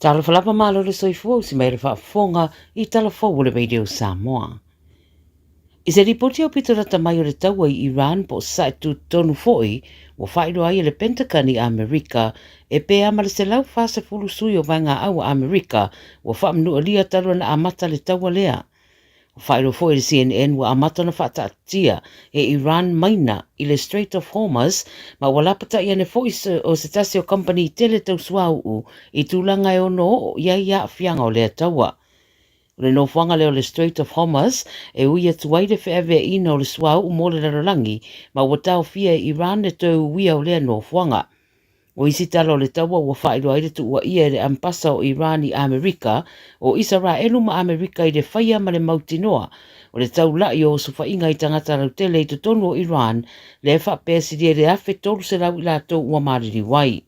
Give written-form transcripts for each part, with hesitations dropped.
Tala falapa malo le soifua si mai le whaafonga I tala fau le radio Samoa. I se ripoti au pitorata mai o le taua I Iran po sai tu tonu foi o whairo ai le Pentakani Amerika e pe ama le se lau fasa fulu sui o vanga au Amerika o whaamnu alia talo na amata le taua lea. Whairo foi le CNN wa amata na whaatatia e Iran maina I le Strait of Hormuz ma walapata ia ne foi o se tasi o company tele tau suau I tūlanga e ono o ia fianga o lea taua. Le no whanga leo le Strait of Hormuz e uia tuaide wheewe ina o le suau mo le rarangi ma watau fia Iran e tau uia o lea no whanga. O isi talo le taua ua whaero aire tu ua ia le ampasa o Iran I Amerika o Israelu ma Amerika I le whaia ma le mautinoa o le tau lai o su whainga I tangata rautele I tonu o Iran le whapesiria le afe tolu se lau I lato ua mariri wai.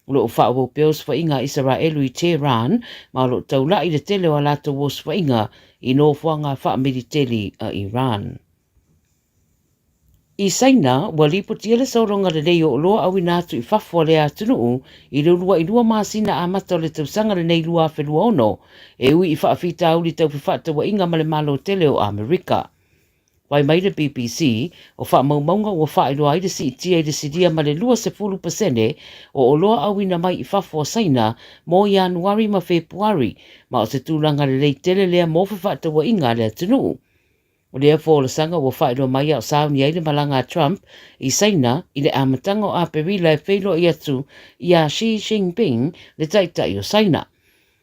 Lo o whaowo peo su whainga Israelu I Tehran ma lo tau lai le tele o lato o su whainga I no whanga whaamiriteli a Iran. I saina, wa lipotia le sauronga le nei o loa au inatu I whafua le atunuu, I lua I lua maasina a mata o le tausanga le nei lua whelua ono, e ui I whaafita au li tau whiwhata wa inga ma le malo tele o Amerika. Wai mai le BBC, o whaamaumaunga o whaeroa ai le si itia I le sidia ma le lua se fulu pasene, o loa au ina mai I whafua saina, mo Januari ma Februari, ma o se tūlanga le lei tele lea mo whiwhata wa inga le atunuu. O lea fōla sanga o whaeroa mai au sauni ai le malanga Trump I saina I le amatanga o a perila e whaelo I atu I a Xi Jinping le taitai o saina.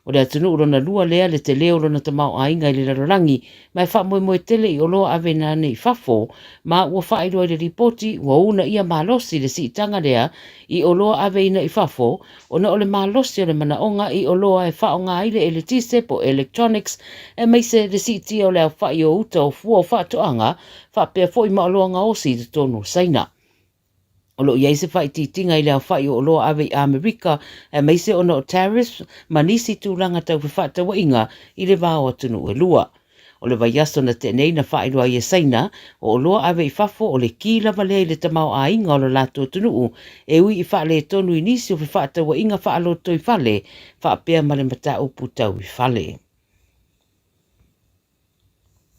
O le atunu urona lua lea le te leo lona tamau ainga I le rarangi mai wha moe tele I oloa ave nane I whafo ma ua whaeroa I le ripoti ua una ia malosi le si itanga lea I oloa ave ina I whafo o na o le malosi o le manaonga I oloa e whaonga ai le elitise po electronics e meise le si itia o le au whai o uta o fua o whaatoanga whapea fo I maoloanga osi te tonu saina. O lo iai se whai titinga I lea whai o loa ave I Amerika e meise o no tariffs manisi tūranga tau whiwhata wa inga I le vāo atunu e lua. O le vaiaso na tenei na whai roa I e saina o loa ave I whafo o le ki lava lea I le tamau a inga o le lato atunu e ui I whale tonu inisi o whiwhata wa inga whaaloto I whale whapea male mata upu tau I whale.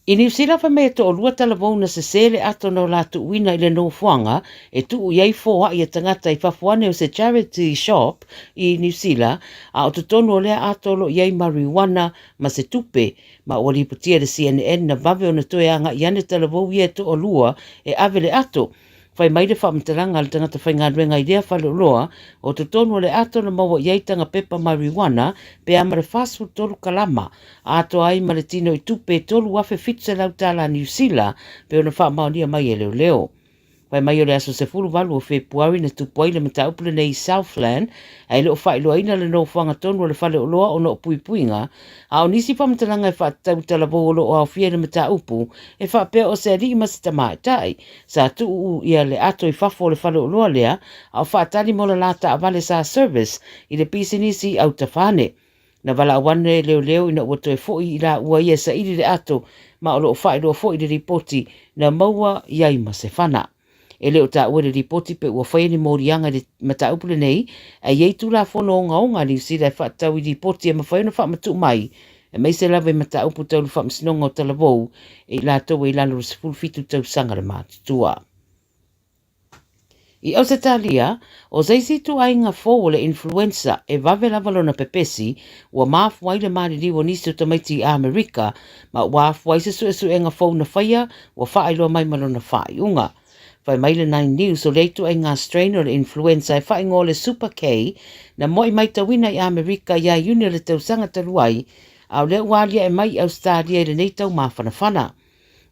I New Zealand fa mea to o lua talavona se sele ato no latu uina I le no fuanga e tuu iei fōa I a tangata I whafuane o se charity shop I New Zealand a o tutonu o lea ato lo iei marijuana ma se tupe ma o liputia le CNN na vave o na toe anga I ane talavou ia to o lua e avele ato. Whai mai le whaamtaranga le tangata whaingaruenga I lea whaleoloa o tutonu o le ato na maua iei tanga pepa marijuana pe ama le fast food tolu kalama ato ai ma le tino I tupe tolu wafe fitse lau tala New Zealand pe ona whaamaunia mai e leo leo. Wai mai o le aso se fulu walu o Februari na tupuai le mata upule nei Southland ai leo whailoa ina le no whanga tonu o le whaleoloa o no puipuinga a o nisi whamtalanga e whaatau talabo o lo o au fia le mata upu e whapea o se ari ma se tamai tai sa tuu ia le ato I whafo le whaleoloa lea a o whaatari mo le lata a vale sa service I le pisinisi au tawhane. Na wala awane leo leo ina ua toe foi I la ua ia sa iri le ato ma o lo o whailoa foi le ripoti na maua iai ma se whana. E leo ta ua le ripoti pe ua whaini morianga le mataupule nei, a iei tu la whono o ngaonga ni si lai whaatau I ripoti e mawhaina whaamatu mai, e mei se lawe mataupu tau le whaamsinonga o talavou, e la tau e lalo se fulfitu tau sangare mātutua. I Australia, o zaisi tu ainga fō le influenza e vave lavalona pepesi, ua maafuai le maririwa nisi o tamaiti I Amerika, ma ua afuai se suenga fō na whaia, ua whaailoa mai malona whaaiunga. Whai mai le 9 News o leitu ai ngā strain o le influenza e whai ngō le Super K na moi mai tawina I Amerika ia iuni le tausanga taruai au le ualia e mai Australia I le nei tau mawhanawhana.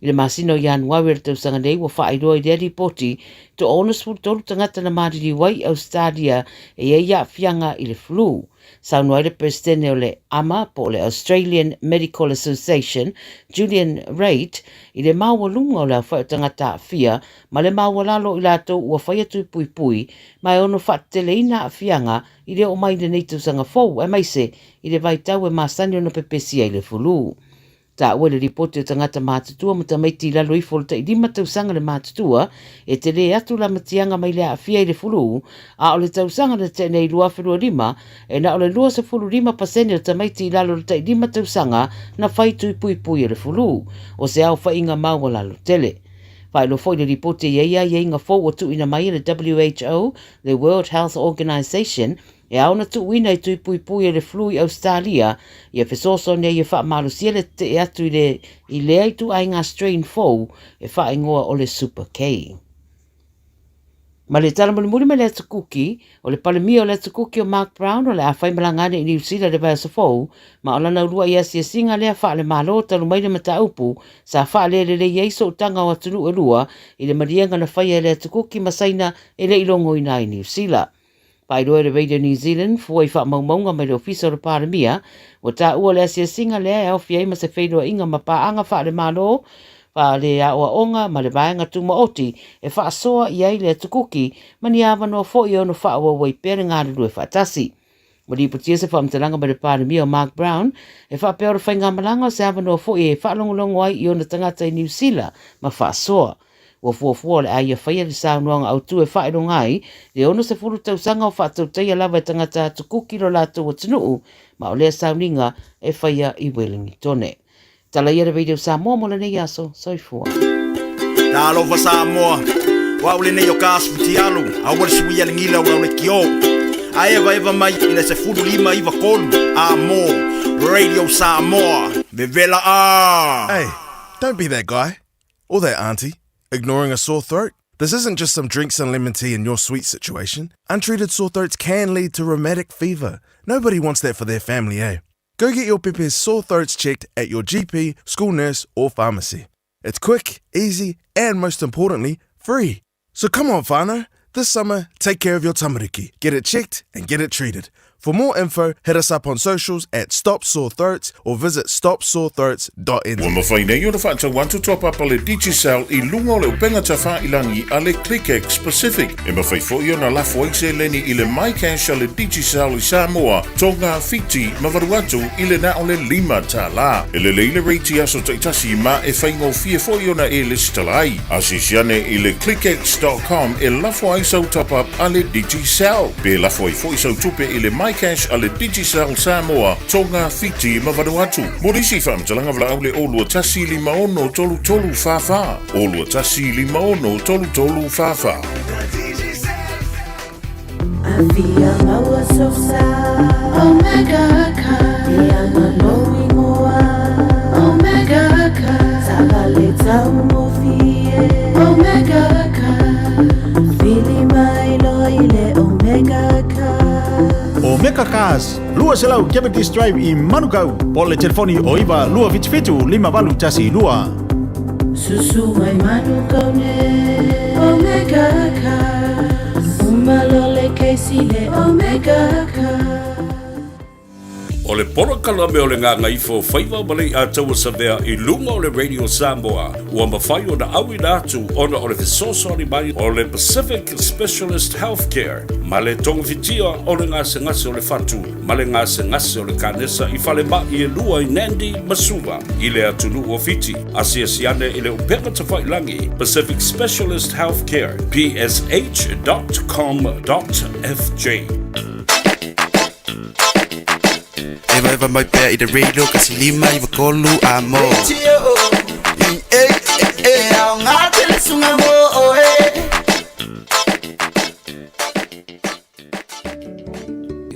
I le masino Januari le tausanga nei wa whai roa I le ripoti to honestful tolu tangata na mariri wai Australia e ia fianga I le flu. Sauno ai le presidente o le AMA po le Australian Medical Association, Julian Reid, I le maua lunga o le whai tangata fia, ma le maua lalo I lato ua whai atu pui pui, mai ono whaatele ina a fianga I le o mai le nei tausanga fau, e maise I le vai tau e masani ono pepesia I le fulu. Ta ua le ripoti o tangata mātutua ma tamaiti lalo i folo taidima tausanga le mātutua e te le atu la matianga mai le awhia i le fulu a o le tausanga le te nei lua whenua rima e na o le lua se fulu rima paseni o tamaiti lalo le taidima tausanga na whaitu i pui pui le fulu o se au whainga maua lalo tele. Pai lo foi le ripoti e ia inga fo o tu ina mai le WHO, the World Health Organization, e au na tu wina i tui pui pui le flu i Australia, i e fesoso ne i e wha marusia le te e atu i le aitu ai ngā strain 4 e wha ingoa o le Super K. Ma le tala muri me le atukuki, o le palemia o le atukuki o Mark Brown o le a whai malangane i New Zealand le vai safou, ma o lana urua i asia singa lea wha le malo talu mai le mata upu, sa wha le ieiso utanga o atunu e lua, i le marianga na whai e le atukuki masaina e le ilongo ina i New Zealand. Pai roe le Radio New Zealand, fua i wha maumaunga mai le ofisa o le palemia, o ta ua le asia singa lea e au fia ima se whaidua inga ma paanga wha le malo, fa le a o onga ma le vaenga tuma oti e wha soa i ai le tukuki mani awa no fo i ono wha ua wai pere ngā ruru e wha tasi. Mo di putia se wha mtalanga ma le palemia o Mark Brown e wha peo rewhai ngā malanga se awa no fo i e wha longolongo ai i ono tangata i New Zealand ma wha soa. Ua fuafua le aia whaia li saunoanga au tu e wha iro ngai le ono se furu tausanga o wha tautei alawa e tangata tukuki lo lato o tunuu ma o lea sauninga e whaia i Wellingtone. Tala ia le Radio Samoa mo le nei aso, soifua. Ta alofa Samoa, wa ule nei o kaasputi alu, a wale suia le ngila ura ule kio. A eva mai ina se furu lima iwa kolu, a mo, Radio Samoa, vevela a. Hey, don't be that guy, or that auntie, ignoring a sore throat. This isn't just some drinks and lemon tea in your sweet situation. Untreated sore throats can lead to rheumatic fever. Nobody wants that for their family, eh? Go get your Pepe's sore throats checked at your GP, school nurse, or pharmacy. It's quick, easy, and most importantly, free. So come on, whānau. This summer, take care of your tamariki. Get it checked and get it treated. For more info, hit us up on socials at Stop Sore Throats or visit stopsorethroats.nz. Wa mawhaina i o na whaata want to top up a le Digicel i lunga o le upenga ta whailangi a le ClickX Pacific. E mawhai fo i o na lafo se leni i le MyCash a le Digicel i Samoa, tonga fiti mavaruatu i le na o le lima ta la. E le leile reiti aso taitasi ma e whaingo fie fo i o na e listalai. Asisiane i le clickx.com e lafo ai sau top up a le Digicel. Pe lafo ai fo i sau tupe i le MyCash a le Digicel Samoa, tonga fiti mavaruatu. Morisi whamtalanga vla au le olua tasi li maono tolu tolu fafa. Olua tasi li maono tolu tolu fafa. I feel our so sad. Omega ka, the knowing Omega ka, sabaleta umofie. Omega ka, fili mai loile Omega ka. O Meka Cars, lua selau Cavendish Drive i Manukau. Po le telefoni o iwa lua vitfitu lima valu tasi lua. Susu mai Manukau ne Omega Cars. Umalole keisile Omega Cars. O le porokala me o le Gagaifo Faiva malei a taua savea i lunga o le Radio Samoa. Ua mawhai o na awi nātu ona o le fesosori mai o le Pacific Specialist Healthcare. Ma le tonga fitia o le ngase o le fatu. Ma le ngase o le kanesa i whale ma i e lua i Nandi Masuva. I le atunu o fiti. Asia siane i le upeka ta whailangi. Pacific Specialist Healthcare. psh.com.fj. Eva mai pea i le radio kasi lima iwa kolu a mo. Au ngā tele sunga mo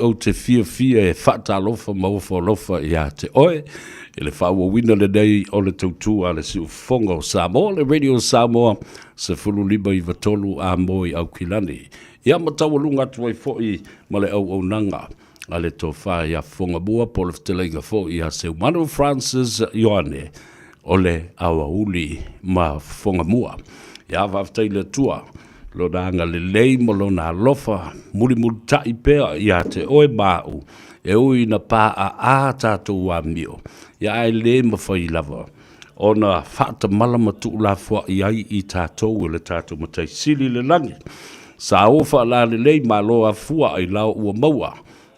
O te fia e whata alofa maufa alofa i a te oe. I le whaua wina le nei o le tautua le si ufonga o Samoa, le Radio Samoa, se fulu lima i vatolu a moi au kilani. Ia matawa lunga atu ai fo'i ma le au nanga. A le tō whae a whonga mua po le whtelenga fo'i a se umano Francis Ioane o le awa uli ma whonga mua. Ia whaftai le tua. Lo nanga le lei mo lo na alofa muri tai pea i a te oe māu e ui na pā a tātou a mio. Ia ai le ma whai lava. O na whata malama tu la fua i ai i tātou le tātou matai sili le langi. Sa ofa la le lei ma lo a fua i lau ua maua.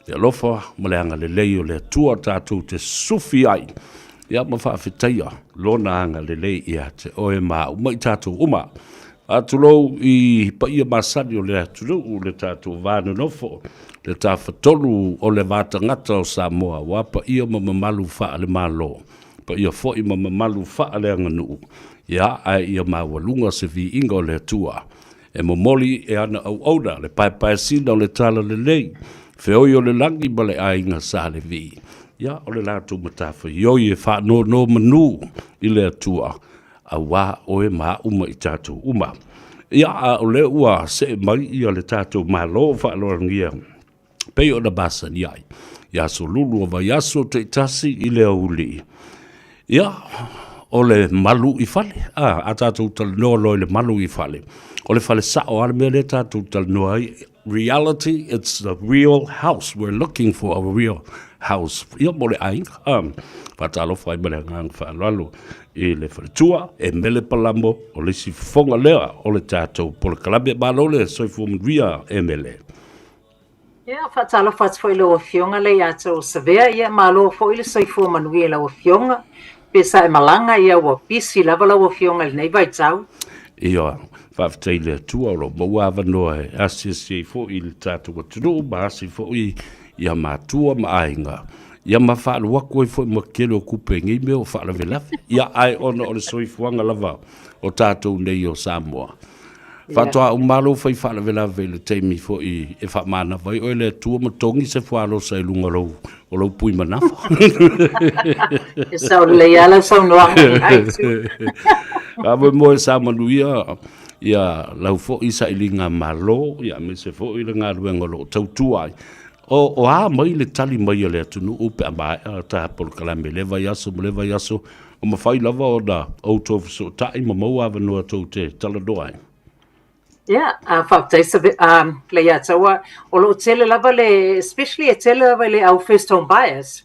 Ia lofa ma le anga le lei o le tua tātou te sufi ai. ia ma whaafetaia lona anga lele ia te oe ma uma I tātou uma. Atulou I paia masani o le atulu le tātou vānu nofo, le tā whatolu o le vātangata o Samoa, wa paia ma mamalu wha le malo, paia foi ma mamalu wha le anganuu, ia ai ia mawalunga se vi inga o le tua, e momoli e ana au auna, le pai sina o le tala le lei, feoi o le langi ma le ainga sa le vi, ia o le lātou matafa, ioi e wha no manu I le atua, a wā oe mā uma I tātou uma. Ia a o le ua se mai ia le tātou malo whaalorangia. Pei o na basa ni ai. Ia so lulu o vai aso te tasi I le auli. Ia o le malu I fale. A tātou talanoa loi le malu I fale. O le fale sa o ale mea le tātou talanoa ai. Reality, it's the real house. We're looking for a real house. Ia mo le ai. Patalo fai mele ngang whaalalu. I le whaletua, e mele palamo, o le si fonga lea, o le tātou, po le kalabe malole, soifu mwia e mele. Ia, whatalo whatfo I loa fionga le ato savea, ia malo fo I le soifu manuia loa fionga, pesa e malanga ia wa pisi lava loa fionga le nei vai tau. Ia, whawhtei le tua, o lo mauawa noa e asisi fo I le tātou atunu, maasi fo I ia mātua maainga. Ia ma whaalu wako I fo I makele o kupe ngi me o whaala velafi. Ia ai ona o le soifuanga lava o tātou nei o Samoa. Whatoa umalo whai whaala velafi le teimi fo I e whaamana vai o le tua matongi se whaalo sa ilunga rau o lau pui manafa. E sau le ala sau noanga I aitu. Awe moe sa manuia ia lau fo I sa ilinga malo, ia me se fo I le ngā ruenga lo tautua ai. O a mai le tali mai le atunu upe a mai a ta por kalame leva yaso o mawhai lava o na auto so tai mamau ava noa tau te taladoai. Yeah, whakatei sabi, le ia taua, o lo tele lava le, especially e tele lava le au first home buyers,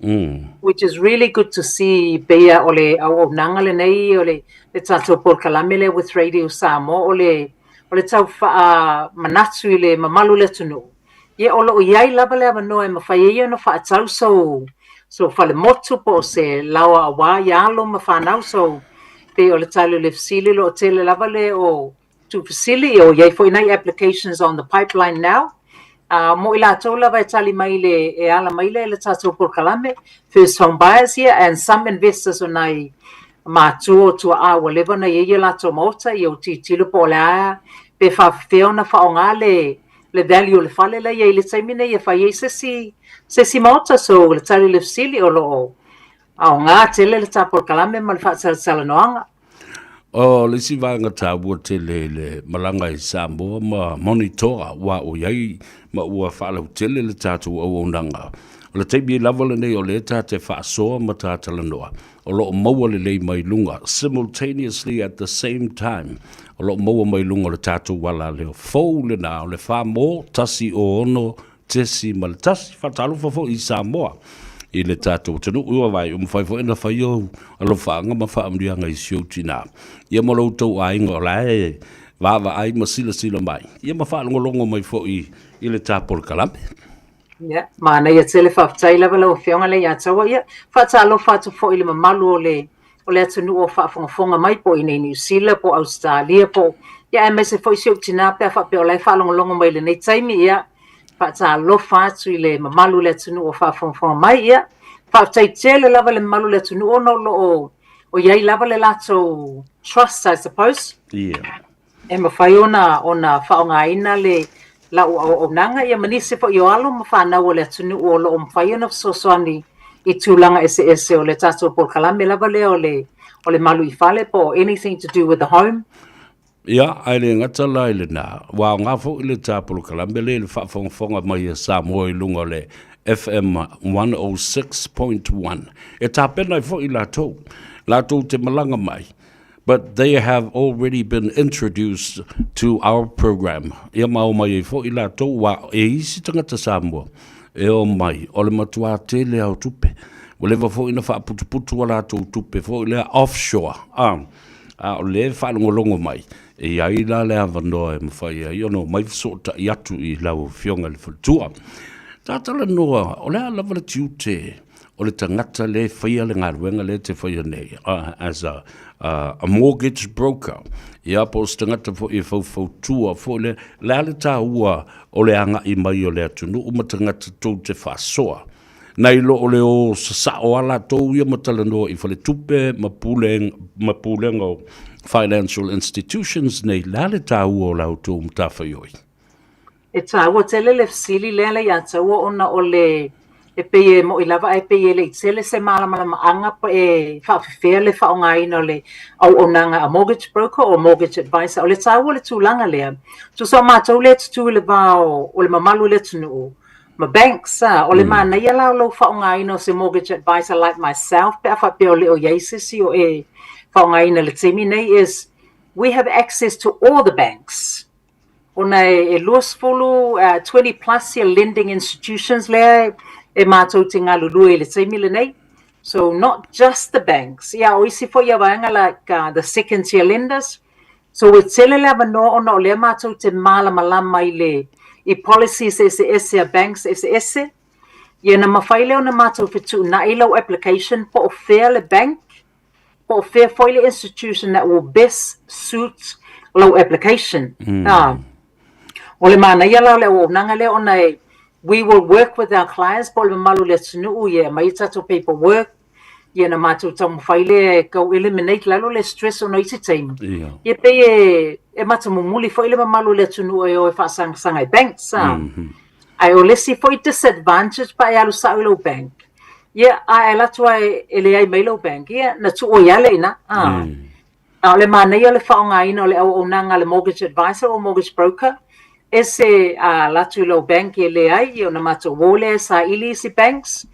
which is really good to see bea o le au nanga le nei, o le tātou por kalame le with Radio Samoa, o le tau manatu I le mamalu le tunu. Ye olo iai lava le avanoa e mawhaiea no whaatau so whale motu po se lawa awa ialo ma whanau so pe o le talo le fasili lo tele lava le o tu fasili o iai fo inai applications on the pipeline now. Mo ila tau lava e tali mai le e ala mai le tātou por kalame first home buyers here and some investors o nai mātua tua awa lewa na iei la tau mota I o tilo po le aia pe whawhewheo na whaonga le value le fale la ye le taimine ye fa ye se mota so le tali le fasili o lo au nga tele le tapor kalame mal fa sala noanga O le si vanga tābua te le malanga I Samoa ma monitora wa o iai ma ua whaalau tele le tātou au onanga. O le teimi lava le nei o le tāte whaasoa ma tātala noa. O lo maua le lei mai lunga simultaneously at the same time. O lo maua mai lunga le tātou wala leo fau le nā o le wha mō tasi o ono tesi ma le tasi whatalu whafo I Samoa. I le tātou tanu ua vai whai fo ena whai au alo whaanga ma whaamrianga I sioti nā. Ia mo loutou a ingo lae wawa ai ma sila mai. Ia ma whaalongolongo mai fo I le tāpol kalame. Yeah, mana ia tele whaftai lava lau whionga le ia taua ia. Whatalo whatu fo I le mamalu o le atunu o whaafonga mai po I nei New Zealand po Australia po. Ia e mai se fo I sioti nā pia whape o lai whaalongolongo mai le nei taimi ia. Whatalo whatu I le mamalu le atunu o whaafonga mai ia. Whaftai tele lava le mamalu le atunu o no lo o iai lava le lato trust, I suppose. Yeah. E mawhai ona whaonga ina le la o nanga ia manise fo yo alo ma fa na o le atunu o lo mawhai ona sosoani I tūlanga ese o le tātou por kalame lava le o le malu I whale po anything to do with the home. Ia, ai le ngata lai le nā. Wā ngā fo I le tāpolo kalame le whaafonga mai e Samoa I lunga le FM 106.1. E tāpena I fo I lātou. Lātou te malanga mai. But they have already been introduced to our program. Ia mau mai e fo I lātou wā e isi tangata Samoa. E o mai, o le matua tele au tupe. O lewa fo ina wha putu o lātou tupe, fo I lea offshore. O le whaangolongo mai. E ai la le avanoa e mawhai ai, ono mai sota I atu I lau whionga le whatua. Tātala noa, o lea lava le tiute, o le tangata le whaia le ngā ruenga le te whaia nei, as a mortgage broker. Ia po tangata fo I fau tua fo le ale tā ua o le anga I mai o le atunu o matangata tau te whasoa. Nai lo o le o sa o ala tau ia matala no I whale tupe mapulenga o financial institutions nei le tā ua o lau tau mtawhaioi. E tā ua tele le fsili le ala ia tā ua ona o le e peye mo I lava e peye le itele se malama anga pa e whawhewhea le whaongaina le au onanga a mortgage broker o mortgage advisor o le tāua le tūlanga lea. Tu so mātou le tutu le vāo o le mamalu le tunu ma banks o le mana ia lau lau whaongaina o se mortgage advisor like myself pe a whapea o le o yeisisi o e whaongaina le temi nei is we have access to all the banks. Ona e luasfulu 20 plus year lending institutions lea e mātou te ngā lulu e le teimile nei. So not just the banks. Ia o isi fo ia waanga like the second tier lenders. So we tele le avanoa ona o lea mātou te malama I le I policies ese a banks ese. Ia na mawhaile ona mātou fitu na ilo application po o fair le bank, po o fair foile institution that will best suit low application. O le mana ia lau le o nanga le ona e we will work with our clients po le malu le tunu ia mai tato paperwork ia na mātou tamu whaile kau eliminate lalo le stress o no isi teimu. Ia pe e mata mumuli whaile malu le tunu e o e whaasanga I banks. Ai o lesi foi disadvantage pa e alu sa ilo bank. Ia a e latua e le ai mailo bank. Ia na tu o iale ina. A le mana ia le whaonga ina o le au nanga le mortgage advisor o mortgage broker. Ese latu lo bank e le ai o na mato wole sa ili si banks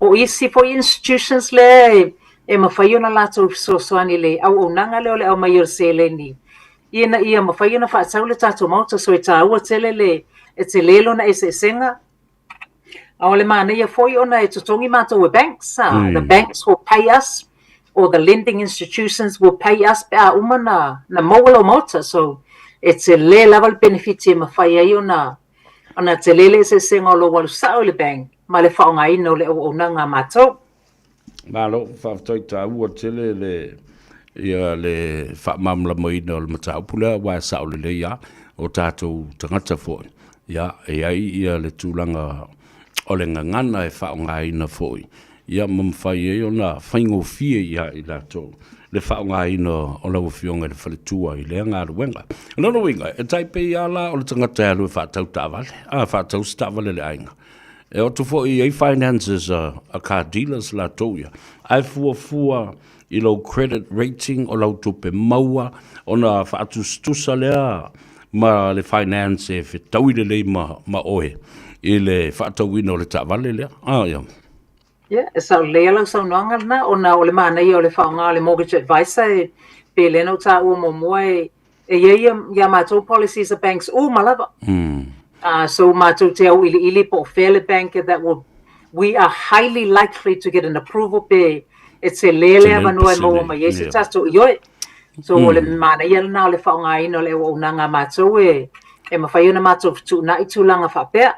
o isi fo institutions le e mawhaio na latu soani le au nanga le o le au mai o se le ni ia mawhaio na whaatau le tato mauta so e tā ua tele le e te lelo na ese senga o le mana ia foi ona e tutongi mato e banks the banks will pay us or the lending institutions will pay us pe a uma na mawalo mauta so e te le level benefit e mawhai ai ona te lele se senga o lo walu sao le bank ma le whaonga ino le o nanga mātou. Malo, whawtoi tā ua tele le whamamla moina o le matau pula wa sao le ia o tātou tangata fōi. Ia e ai ia le tūlanga o le ngangana e whaonga ina fōi. Ia mamwhai e ona whaingo fie ia I lātou. Le whaonga ina o lau whionga le whaletua I le ngā ruenga. Nono winga, e taipe I ala o le tangata alu e whaatau tāwale. Whaatau tāwale le ainga. E o tufo I finances a car dealers la toia. Ai fua I lau credit rating o lau tupe maua o na whaatu stusa lea ma le finance e whetau I le lei ma oe. I le whaatau ina o le tāwale lea. Ia. Yeah, so lea lau sau noanga na o na o le mana I o le whaonga le mortgage advisor e pe leno tā ua momoa e ia mātou policies of banks o malava. So mātou te au ili po fairly bank that we are highly likely to get an approval pe e te lele avanua e moa ma yesi tato I oe. So o le mana ia na o le whaonga ino le o nanga mātou e mawhai ona mātou fitu na I tūlanga whapea.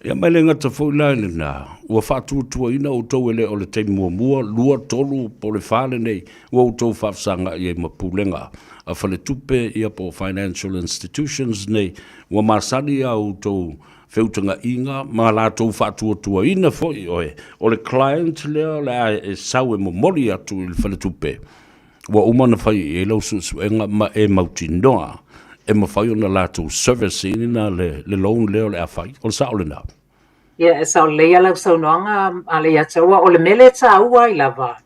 Ia mai le ngata whaulane na ua whātua ina o tau ele o le te mua lua tolu po le whāle nei ua o tau whafsanga I e mapulenga a whale tupe ia po financial institutions nei ua masani a o tau whiutanga inga ma la tau whātua ina foi o le client lea le e sau e momori atu I le whale tupe ua umana whai e lau suenga ma e mautinoa e mawhai ona lātou service ina le loan leo le awhai o le sao le nā. Ia, e sao leia lau sau noanga a le ataua o le mele tā ua I lava.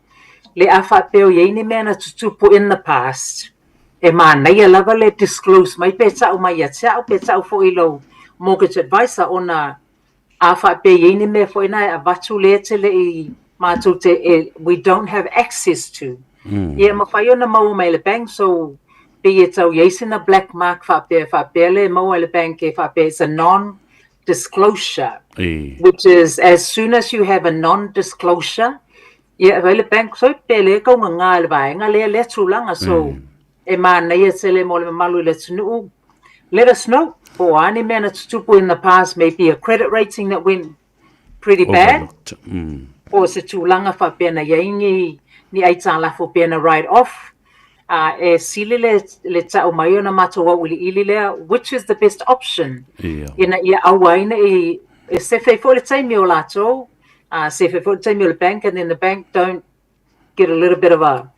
Le awha peo yeini mea na tutupu in the past. E mānei a lava le disclose mai pe tau mai a tau pe tau fo ilo mortgage advisor o na awha pe yeini mea fo ina a vatu le te le I mātou te we don't have access to. Ia mawhai ona mau mai le bank so pe e tau yeisina black mark whape le mau le bank e whape it's a non-disclosure which is as soon as you have a non-disclosure le bank so pe le kau ngā le vaenga le tūlanga so e mana ia te le mo le malu le tunu let us know o ane mea na tutupu in the past maybe a credit rating that went pretty bad o se tūlanga wha pēna yaingi ni aita lafo pēna write off. E sili le tau mai ona mātua uli ili lea, which is the best option? Ina ia awaina e se whaifo le taimi o lātou, se whaifo le taimi o le bank, and then the bank don't get a little bit of a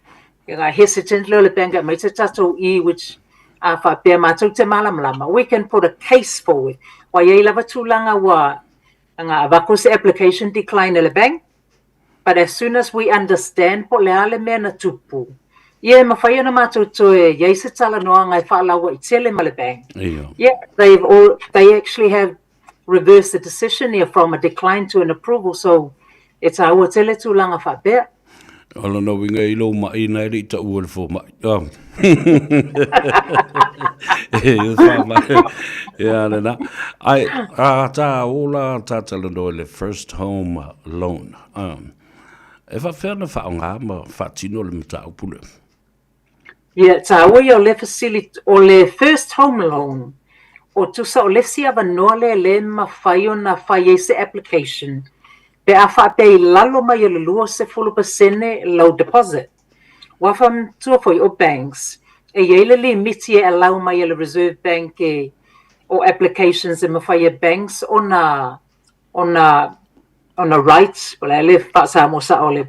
hesitant le bank at mai te tatou I, which wha pēr mātou te malamalama. We can put a case forward. Wa iei lava tūlanga wa nga wako se application decline le bank, but as soon as we understand po le ale mea na tupu, yeah, mawhai ana mātou toe, iei se tala noa ngai whaalawa I tele ma le bank. Yeah, they actually have reversed the decision here from a decline to an approval, so it's aua tele tūlanga whapea. Ala no winga I lo mai nai ri ta ua le fo mai. Yeah, na. Ai ta ola ta tala no le first home loan. If I fair na whaonga ma whatino le mta upule. Yeah, ta ua o le facility o le first home loan. O tusa o le siava noa le mawhai o na whai se application. Pe a whape I lalo mai o le 2% low deposit. Wafam tuafoi o banks, e yeile li miti e alau mai o le Reserve Bank o applications e mawhai banks on a right, well, I live whaasa mo sa ole,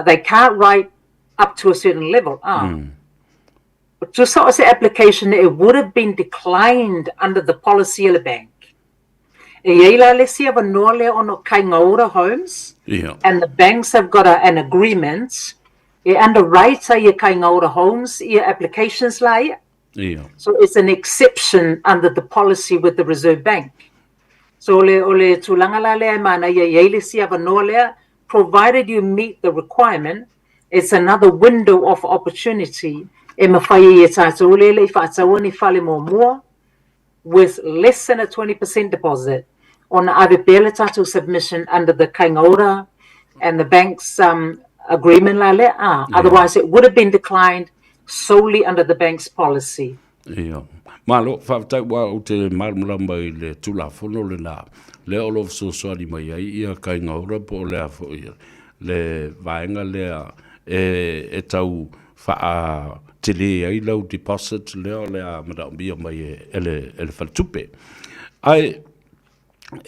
they can't write up to a certain level. To sort of say application, it would have been declined under the policy of the bank. Homes, and the banks have got an agreement. Underwrite your kaingaora homes, your applications lie. So it's an exception under the policy with the Reserve Bank. So ole tulanga la le mana ye siava noa, provided you meet the requirement, it's another window of opportunity. With less than a 20% deposit on the submission under the Kaingaora and the bank's agreement. Otherwise, it would have been declined solely under the bank's policy. Malo whaatai wā o te marmulamba I le tulafono le nā. Le olof so soari mai ai ia Kaingaora po lea fo ia. Le vaenga lea e tau wha te le ai lau deposit lea lea maraumia mai ele whaltupe. Ai,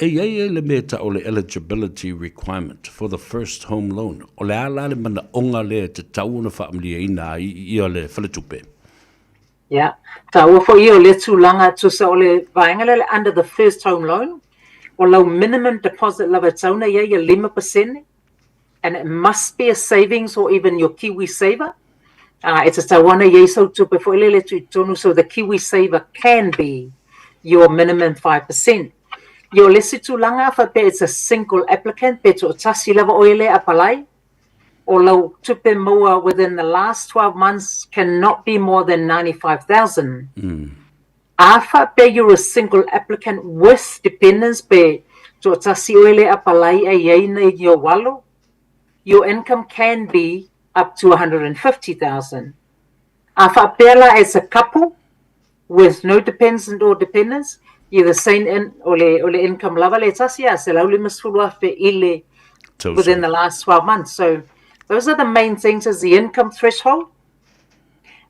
e le meta o le eligibility requirement for the first home loan. O le ala le mana onga le te tauna whaamlia ina ia le whaltupe. Yeah, taua fo ia o le tūlanga tusa o le vaenga le under the first home loan. O lau minimum deposit lava tauna ia 5%, and it must be a savings or even your Kiwi saver. It's a tawana yeso tupe fo ile le tonu, so the Kiwi saver can be your minimum 5%. Your lesi tūlanga whape, it's a single applicant, pe to tasi lava oile apalai. Or low tupe moa within the last 12 months cannot be more than 95,000. Afa pe you're a single applicant with dependents pe to tasi oile apalai e yeina yo walo. Your income can be up to 150,000. Afa pela as a couple with no dependent or dependents, you're the same in ole income level le tasi a se lau le masfulua fe ile within the last 12 months. So those are the main things, is the income threshold,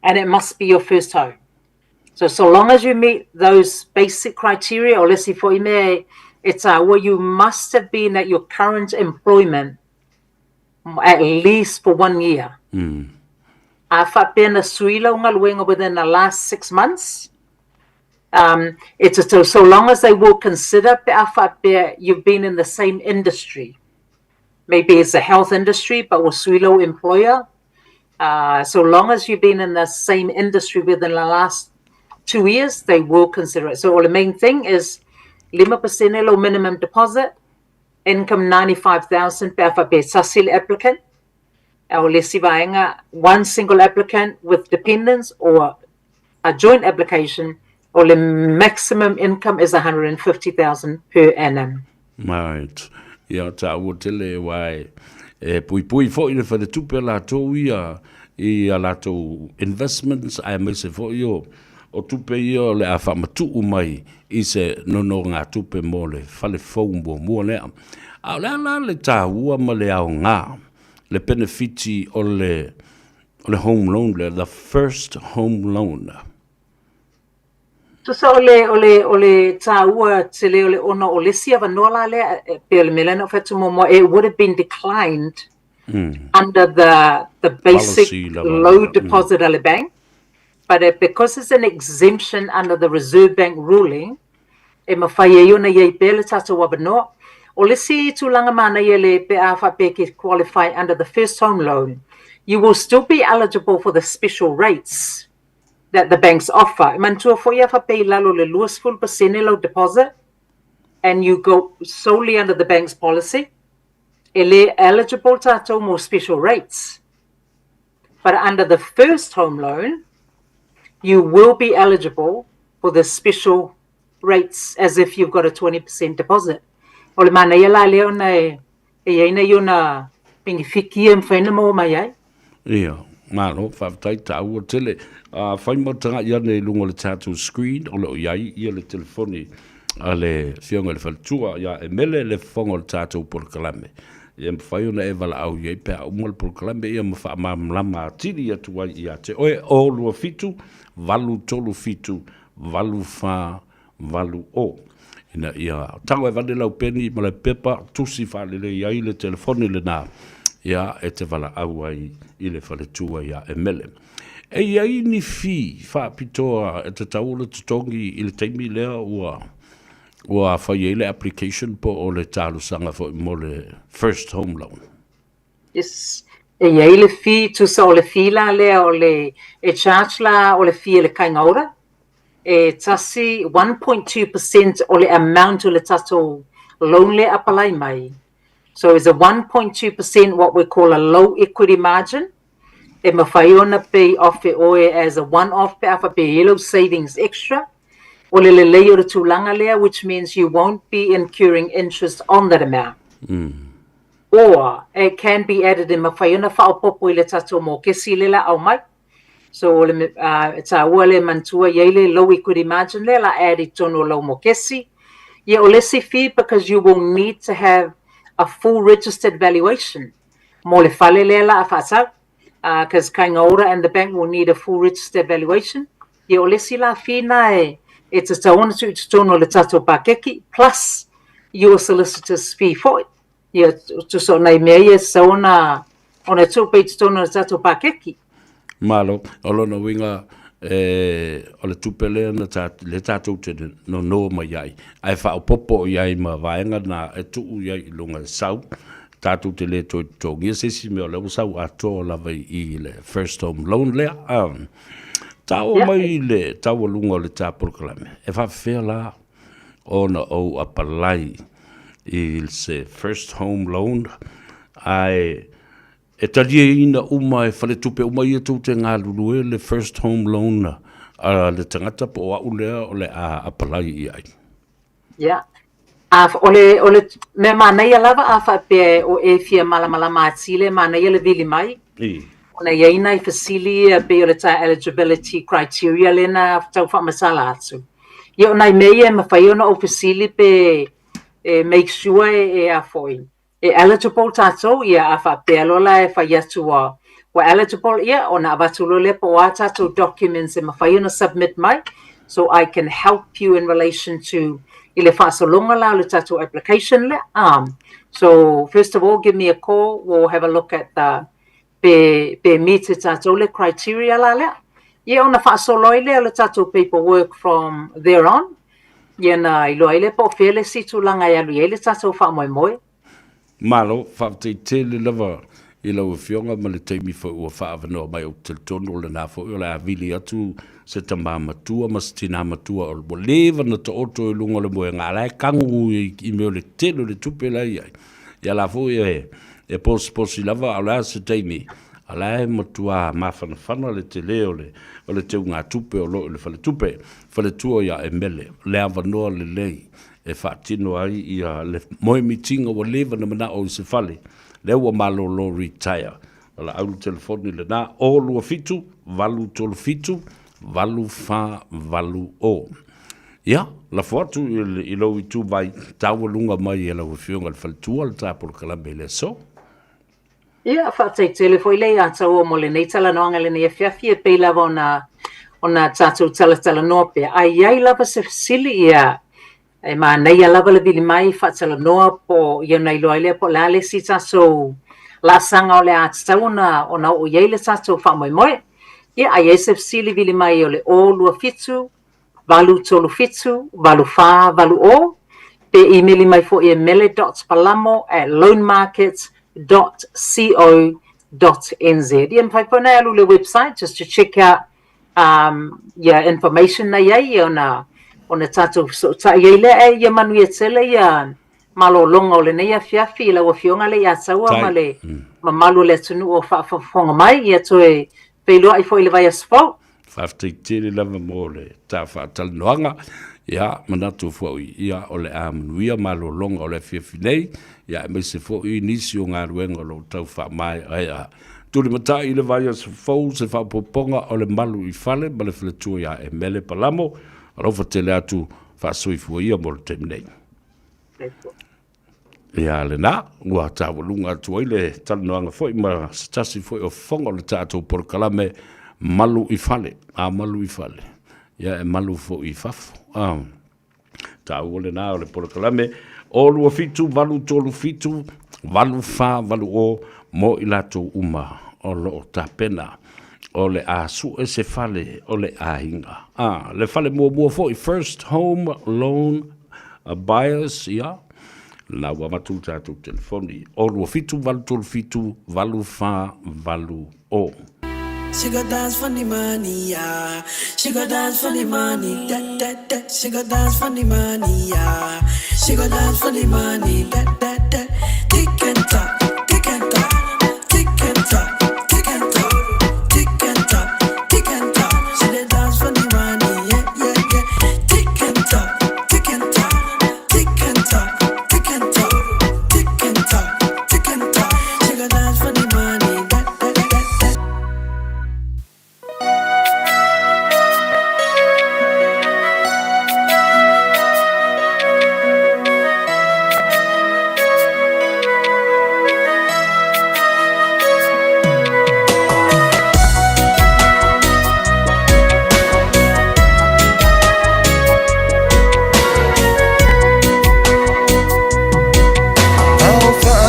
and it must be your first home. So long as you meet those basic criteria, or let's say for ime, it's where you must have been at your current employment at least for 1 year. Afa pena suila unga luenga within the last 6 months. It's so long as they will consider afa pe you've been in the same industry. Maybe it's a health industry, but with suilo employer. So long as you've been in the same industry within the last 2 years, they will consider it. So the main thing is 5% low minimum deposit, income 95,000 per sasil applicant. Or one single applicant with dependents, or a joint application, or the maximum income is 150,000 per annum. Right. Ia ta ua tele wai pui fo i le whare tupe la tō I a lato investments ai mai se fo i o o tupe ia o le a whamatu mai I se nono ngā tupe mo le whale fau mua lea. A la le tāua ma le au ngā, le benefiti o le home loan, the first home loan. So ole tāua te le ole ona o lesi ava nola le pe ole melena fetu mo it would have been declined under the basic low deposit ale bank, but because it's an exemption under the Reserve Bank ruling, e mawhai e iona iei pele tata wabanoa. O lesi tūlanga mana ia le pe awha pe ke qualify under the first home loan, you will still be eligible for the special rates that the banks offer. Mantua fo ia wha pe lalo le 2% low deposit, and you go solely under the bank's policy. Ele eligible tato more special rates. But under the first home loan, you will be eligible for the special rates as if you've got a 20% deposit. Ole mana ia la leo na e ina iona pingi fiki e mwhaina mo mai ai. Ia, malo, whaftai tau o tele. Whaimatanga ia ne lungo le tātou screen, o leo iai, ia le telefoni, a le whionga le whaltua, ia e mele le whonga le tātou porkalame. Ia mwhai ona e wala au iai, pēr umal porkalame, ia mwha mamlama tiri atu ai ia te oe o lua fitu, valu tolu fitu, valu wha, valu o. Ina ia tango e vale lau peni ma le pepa tusi whalele iai le telefoni le nā. Ia e te wala au ai I le whale tua ia e mele. E iai ni fi whaapitoa e te taula tutongi I le teimi lea ua whai e le application po o le tālu sanga fo mo le first home loan. Yes. E iai le fi tusa o le fi la lea o le e charge la o le fi le kaingaura. E tasi 1.2% o le amount o le tato loan le apalai mai. So it's a 1.2% what we call a low equity margin. E mawhai ona pe off e oe as a one-off pe afa pe yellow savings extra. O le lei o le tūlanga lea, which means you won't be incurring interest on that amount. Or it can be added in mawhai ona whaopopo I le tato mo kesi le la au mai. So it's a wale mantua yele low equity margin le la add tono low mo kesi. Ye o lesi fee because you will need to have a full registered valuation. Mo le fale le la afasa because kaingaura and the bank will need a full registered valuation. Ye o lesi la fee na it's a taona tu tono le tato pakeki plus your solicitor's fee for it. Ye to so na mea so ona tu page tono le tato pakeki. Malo, olona winga o le tupele na le tātou te no mai iai. Ai whaopopo iai ma vaenga na e tuu iai lunga sau. Tātou te le toi tongia sesi me o leo sau ato lava I le first home loan lea. Tau mai le tau lunga le tāpurkalame. E whawhea la ona o apalai I se first home loan. Ai e talia ina uma e whale tupe uma ia tū te ngā lulue le first home loan le tangata po a ulea o le a apalai I ai. Yeah. Ole me manai lava a whape o e fia malamala mātile manai le vili mai. Ona iaina I fasili pe o le ta eligibility criteria lena tau whamasala atu. Ia ona I mea ma whai ona o fasili pe make sure e a foi. E eligible tato ia a whape alola e whai atu wa eligible ia ona avatulo le po a tato documents e ma whai ona submit mai. So I can help you in relation to ile whaasolonga la le tato application le. So first of all, give me a call. We'll have a look at the pe meet tato le criteria la le. Ia ona whaasoloi le tato paperwork from there on. Ia na ilo ile po fele si tulanga ia lui ile tato whaamoemoe. Malo, whaafte tele lava I lau whionga ma le teimi ua whaavanoa mai o te tono le nā fo o le avili atu se tama matua ma se tina matua o le lewa na ta oto I lunga le moe ngā lai kangu I meo le telo le tupe lai ai. Ia la fo e posi lava a la se teimi a la matua mawhanawhana le te leo o le teu ngā tupe o lo le whale tupe whale tua ia e mele le avanoa le lei e whaatino ai ia le moe mitinga o lewa na mana o se whale le ua malo lo retire. Ala aulu telefoni le nā, o lua fitu, valu tolu fitu, valu fa valu o. Ia, la fotu I lo I tu vai tau lunga mai e la whiwhionga le whaltua le tāpura kalame le so. Ia, whaatei foi lei a tau o mo le nei tala noanga le nei fiafi e pei lava ona tātou tala noa pe. Ai lava se fasili ia, e ma nei a lava le bili mai whaatala noa po ia nei loa lea po lale si tātou la sanga o le a tau ona o iei le tātou wha moe. Ia, ai se fasili bili mai o le o lua fitu, valu tolu fitu, valu fa, valu o, pe emaili mai fo I mele.palamo@loanmarkets.co.nz. Ia mwhai pona alu le website just to check out information na iai ona tātou ta iai lea ia manu ia tele ia malo longa o le nei a fiafi la wafionga le ia taua ma le malu le tunu o whaafonga mai ia toe peiloa I fo I le vai asfau. Whafteitele lava mo le tā whaatalanoanga. Ia, manatu fwoi, ia o le amanuia malo longa o le fiafinei. Ia, me se fwoi nisi o ngā ruenga lo tau wha mai. Ia, tuli mata I le vai asfau se whaapoponga o le malu I fale, ma le whaletua ia e mele palamo. Arofa tele atu whaasoi fwoi ia mo le teminei. Ia le nā, ua tāwalunga atu ai le talanoanga fwoi, ma stasi fwoi o whonga le tātou porkalame malu I fale, malu I fale. Ia e malu fo I fafu. Ta ole na ole porkalame o lua fitu valu tolu fitu valu fa valu o mo I lato uma o lo ta pena o le a su e se fale o le a hinga. Le fale mua fo I first home loan buyers, ia. La wa matu tatu telefoni o lua fitu valu tolu fitu valu fa valu o. She go dance for the money, yeah. She go dance for the money, that. She go dance for the money, yeah. She go dance for the money, that. Tick and tock, tick and tock, tick and tock, tick and tock, tick and tock, tick and tock. She dey dance for the money, yeah. Tick and tock, tick and tock, tick and tock, tick and tock, tick and tock, tick and tock. She go dance for the money, that.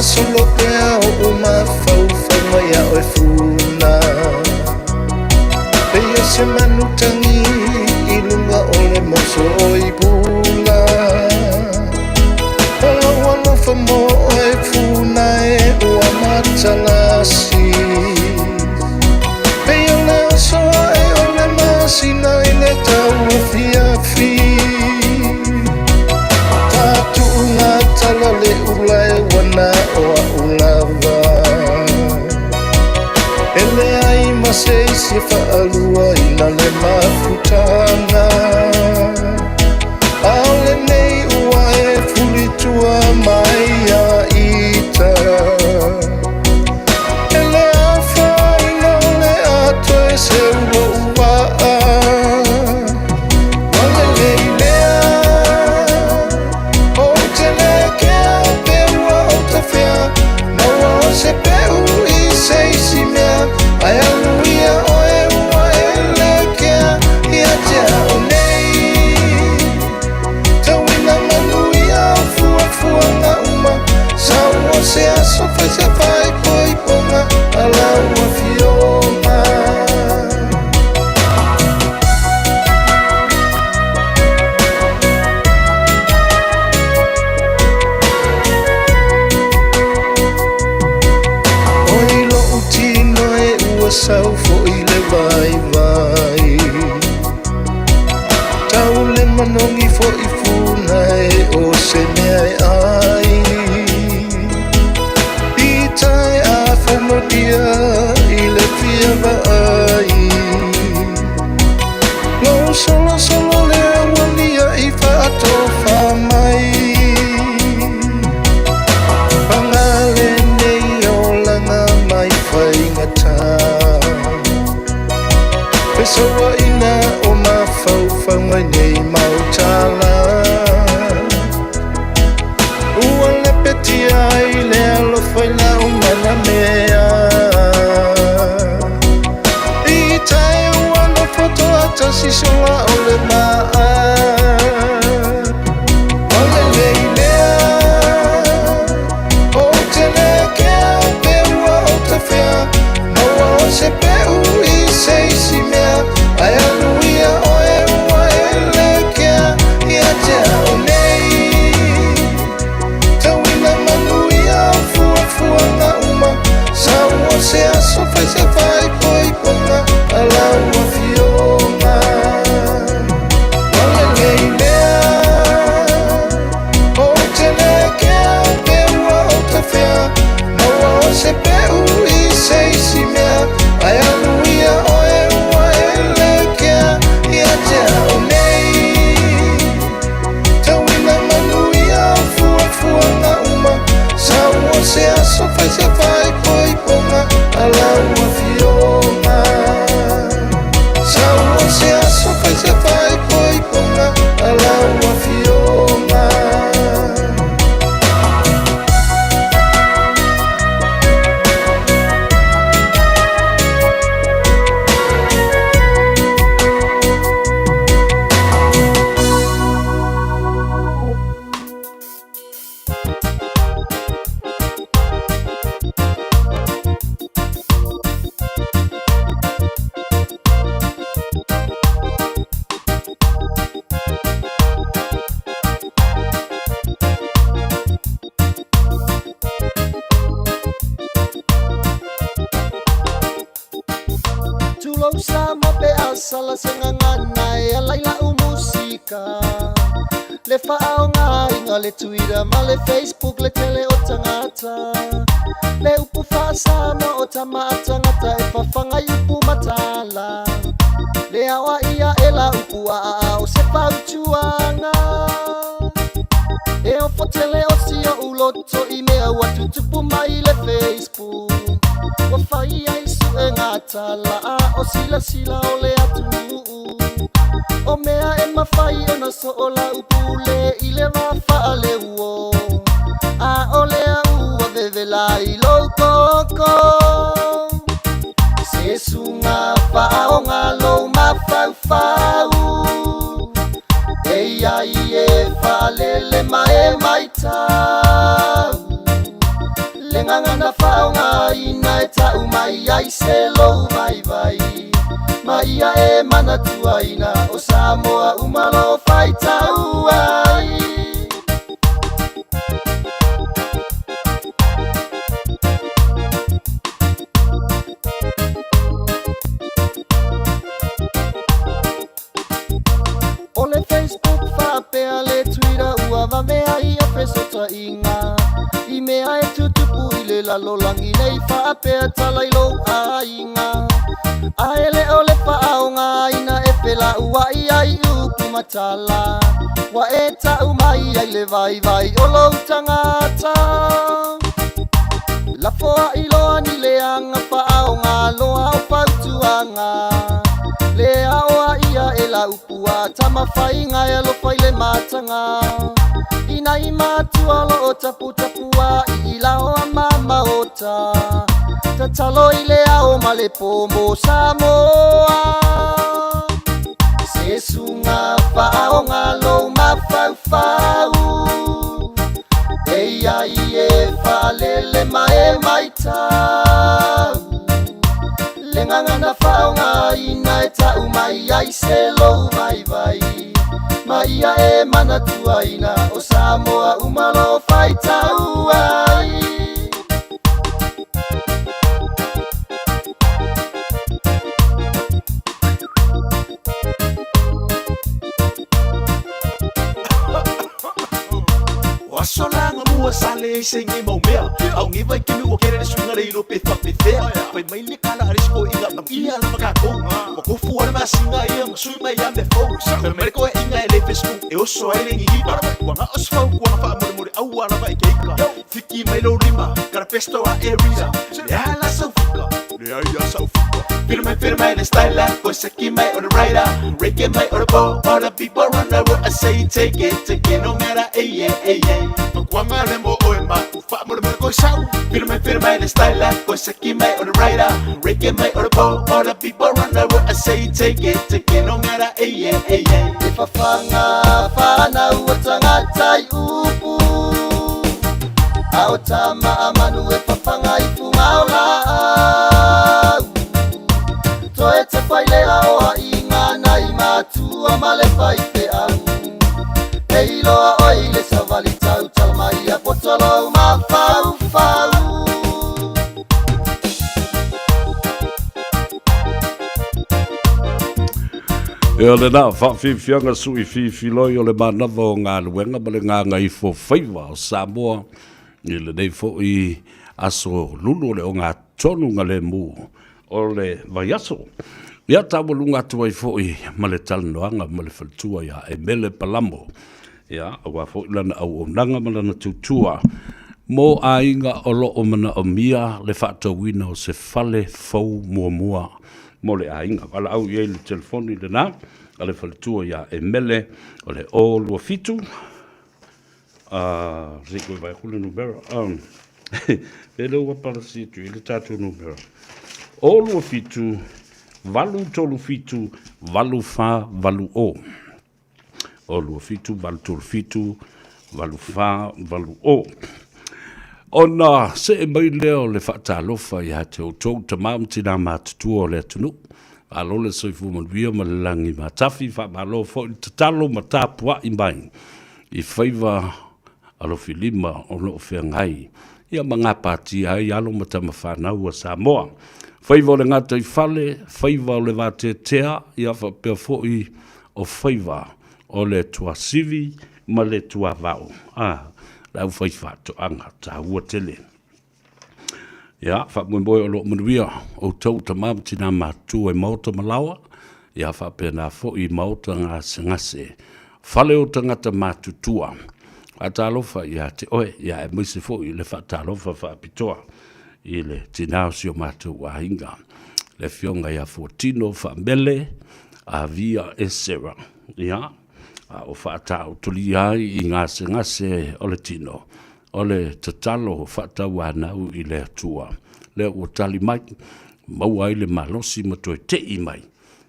Solo pea o uma fau ya o funa Pea se manutangi ilunga ole moso o ibula Ola wano famo o funa e ua matalasi Pea le oso e ole masina ile tau fiafi Tatu nga talale ulai wana oa ulava Ele ai masei se whaalua ina le mafutanga Ale nei ua e fulitua mai a ita Ele awha ina le ato e se ua uvaa Wale leilea O te lekea peua o te whea Maua o se peu I se isi mea Ai aluia o e ua e lekea Ia te ao nei Tauina manuia o fua ngā uma Sau o se aso whai se whai poi ponga Alau a fioma Sau fo I le vai Tau le manongi fo I funa e o se mea ai I aso fai se fai poi ponga alaua fioma. Samoa se aso fai se fai poi ponga alaua fioma. Tulong sama pe asala sengangana ya laila musika. Le fa'ao ngā le Twitter ma le Facebook le tele o tangata. Le upu whaasama o tamaatangata e whawhangai upu matala. Le awa ia e la upu a o se pautuanga. E o fotele o si o uloto I mea watu tupu mai le Facebook. Wa whai ai su e ngata la a o sila sila o le atu. O mea e mawhai o na so o la upule I le wafa le uo. A o le a ua vevela I lo koko. Se sunga wha o ngā lo mawhau whau. E ai e wha lele mai mai tau. Le ngangana whao ngā ina e tau mai ai se lo mai vai. Maia e mana tuaina o Samoa umalo whai tau ai. O le Facebook whapea le Twitter ua wamea I a pesota inga. I mea e tutupu I le lalolangi nei whapea talai lo a inga. A ele o le whaao ngā ina e pela ua I ai upu matala. Wa e tau mai ai le vai vai o lo tangata. La foa I loa ni le anga whaao ngā loa o pautuanga. Le aoa ia e la upua tama whai ngai alo whai le matanga. Ina I matua lo o tapu tapua I la o a mama ota. Ta talo I le ao ma le pomo Samoa. Se sunga whao ngā lo ma whau whau. E ai e whalele mai mai tau. Le ngangana whao ngā ina e tau mai ai se lo mai vai. Maia e mana tuaina o Samoa umalo whai tau ai. Solanga mua sale sengi mau mea au ngi vai kimi o kere sunga rei lo pe fa pe fe fai mai le kala risco inga na ia na makako o ko fuar ma singa ia ma sui mai ame fo sa me ko inga le Facebook e o so ele ngi para wa na osfa ko na fa mo au ala vai keika fiki mai lo rima kara pesto a area ya la sofuka ya sofuka firme le style ko se ki mai on the rider reggae mai on the ball all the people run over I say take it no matter hey Kwanga le mo o ma fa mo ko sau firme le style ko se ki mai on the rider reggae mai on the ball all the people run over I say take it no matter hey If I fanga fana utanga tai upu Aotama amanu e fafanga ifunga ola Toe te whaile aoa inga nai matua male whaipe au Hei loa oile sa wali tau tau mai a potolo ma whau whau E ole nā, whawhiwhianga sui whiwhiloi o le manawa o ngā luenga ma le ngā Gagaifo Faiva o Samoa. I le nei fo I aso lulu le o ngā tonu ngā le mū o le vaiaso. Ia tawa lunga tuai fo I ma le talanoanga ma le whaltua ia e mele palamo. Ia, awa fo I lana au o nanga ma lana tutua. Mo a inga o lo o mana o mia le whaatawina o se fale fau mua. Mo le a inga, wala au iei le telefoni le nā, a le whaletua ia e mele o le o lua fitu. Zeko vai kule numero. E leo wapala situ, ile tātou numero. O lua fitu, valu tolu fitu, valu wha, valu o. O lua fitu, valu tolu fitu, valu wha, valu o. Ona se e mai leo le whaatalofa i ha te o tau ta maamtina mātutua o le atunu. Alo le soifu manuia ma le langi mātafi, wha malo fo i tatalo ma tāpua i mai. I Faiva alo filima o no whiangai. Ia mga pāti ai alo ma tama whanau a Samoa. Faiva o le ngata i fale, Faiva o le vate tea, ia wha pia foi o Faiva o le tua sivi ma le tua vau. Lau fai whātu anga, tā hua tele. Ia, whakmoe o lo manuia, o tau ta mātina mātua e mauta malawa, ia whapena fo i mauta ngase. Whale o tangata mātutua. A tālofa, ia te oe, ia e mwise fo i le whātālofa whapitoa, i le tinao sio mātua hinga. Le fionga ia Fortino whamele, a via e sera. Ia, o whaatau tuli ai i ngase o le tino. O le tatalo whaatau anau i le atua. Le o tali mai, maua i le malosi matoe te i mai.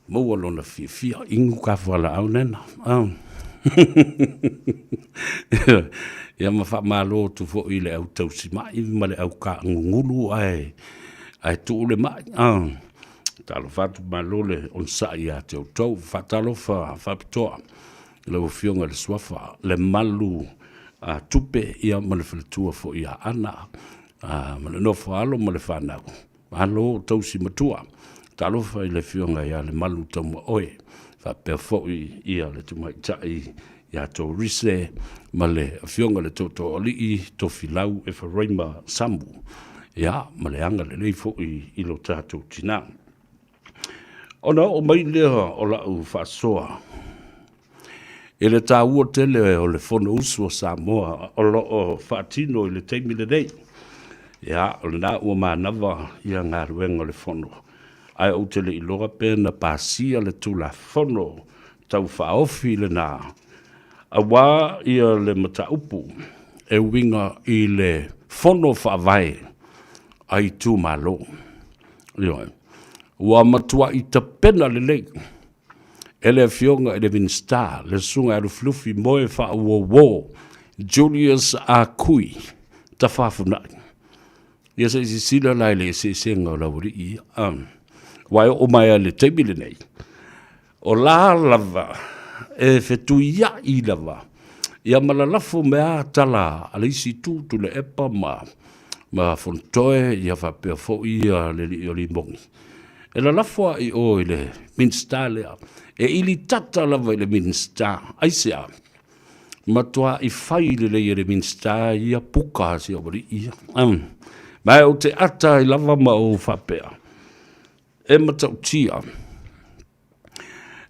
Maua lona fia ingu ka whala au nena. Ia ma wha malo tu fo i le au tausi mai, ma le au ka ngulu ai tu le mai. Talo whatu malo le on sa i a te au tau, whaatalo whapitoa. Le fionga le swafa, le malu tupe ia ma le whaletua fo ia ana, ma le nofo alo ma le whanau. Alo tausi matua, talofa i le fionga ia le malu tauma oe, whapea fo ia le tumaitai ia tō rise, ma le fionga le tō oli tō filau e whareima sambu, ia ma le anga le nei fo i lo tātou tina. Ona o mai lea o lau whasoa, e le tāua tele o le fono usu o Samoa, o lo o whaatino i le teimi le nei. Ia, o le nā ua mānawa ia ngā ruenga le fono. Ai o tele i loa pēna pāsia le tūla fono, tau whaofi le nā. A wā ia le mataupu, e winga i le fono whaavai, ai tū malo. Ioi, ua matua i ta pena le lei. Ele fionga e le minsta, le sunga alu flufi moe wha wo, Julius a kui, ta whafunai. Ia se isi sila lai le se senga o lauri i, wai o mai le teimile nei. O la lava, e fetu ia i lava, ia malalafo mea tala, ale isi tu le epa ma fontoe, ia whapea fo ia le li o li mongi. E la lafua i o i le minsta lea, e ili tata lava i le minsta, aisea, matua i whai le minsta ia puka si o wari ia. Mai o te ata i lava ma o whapea. E matau tia,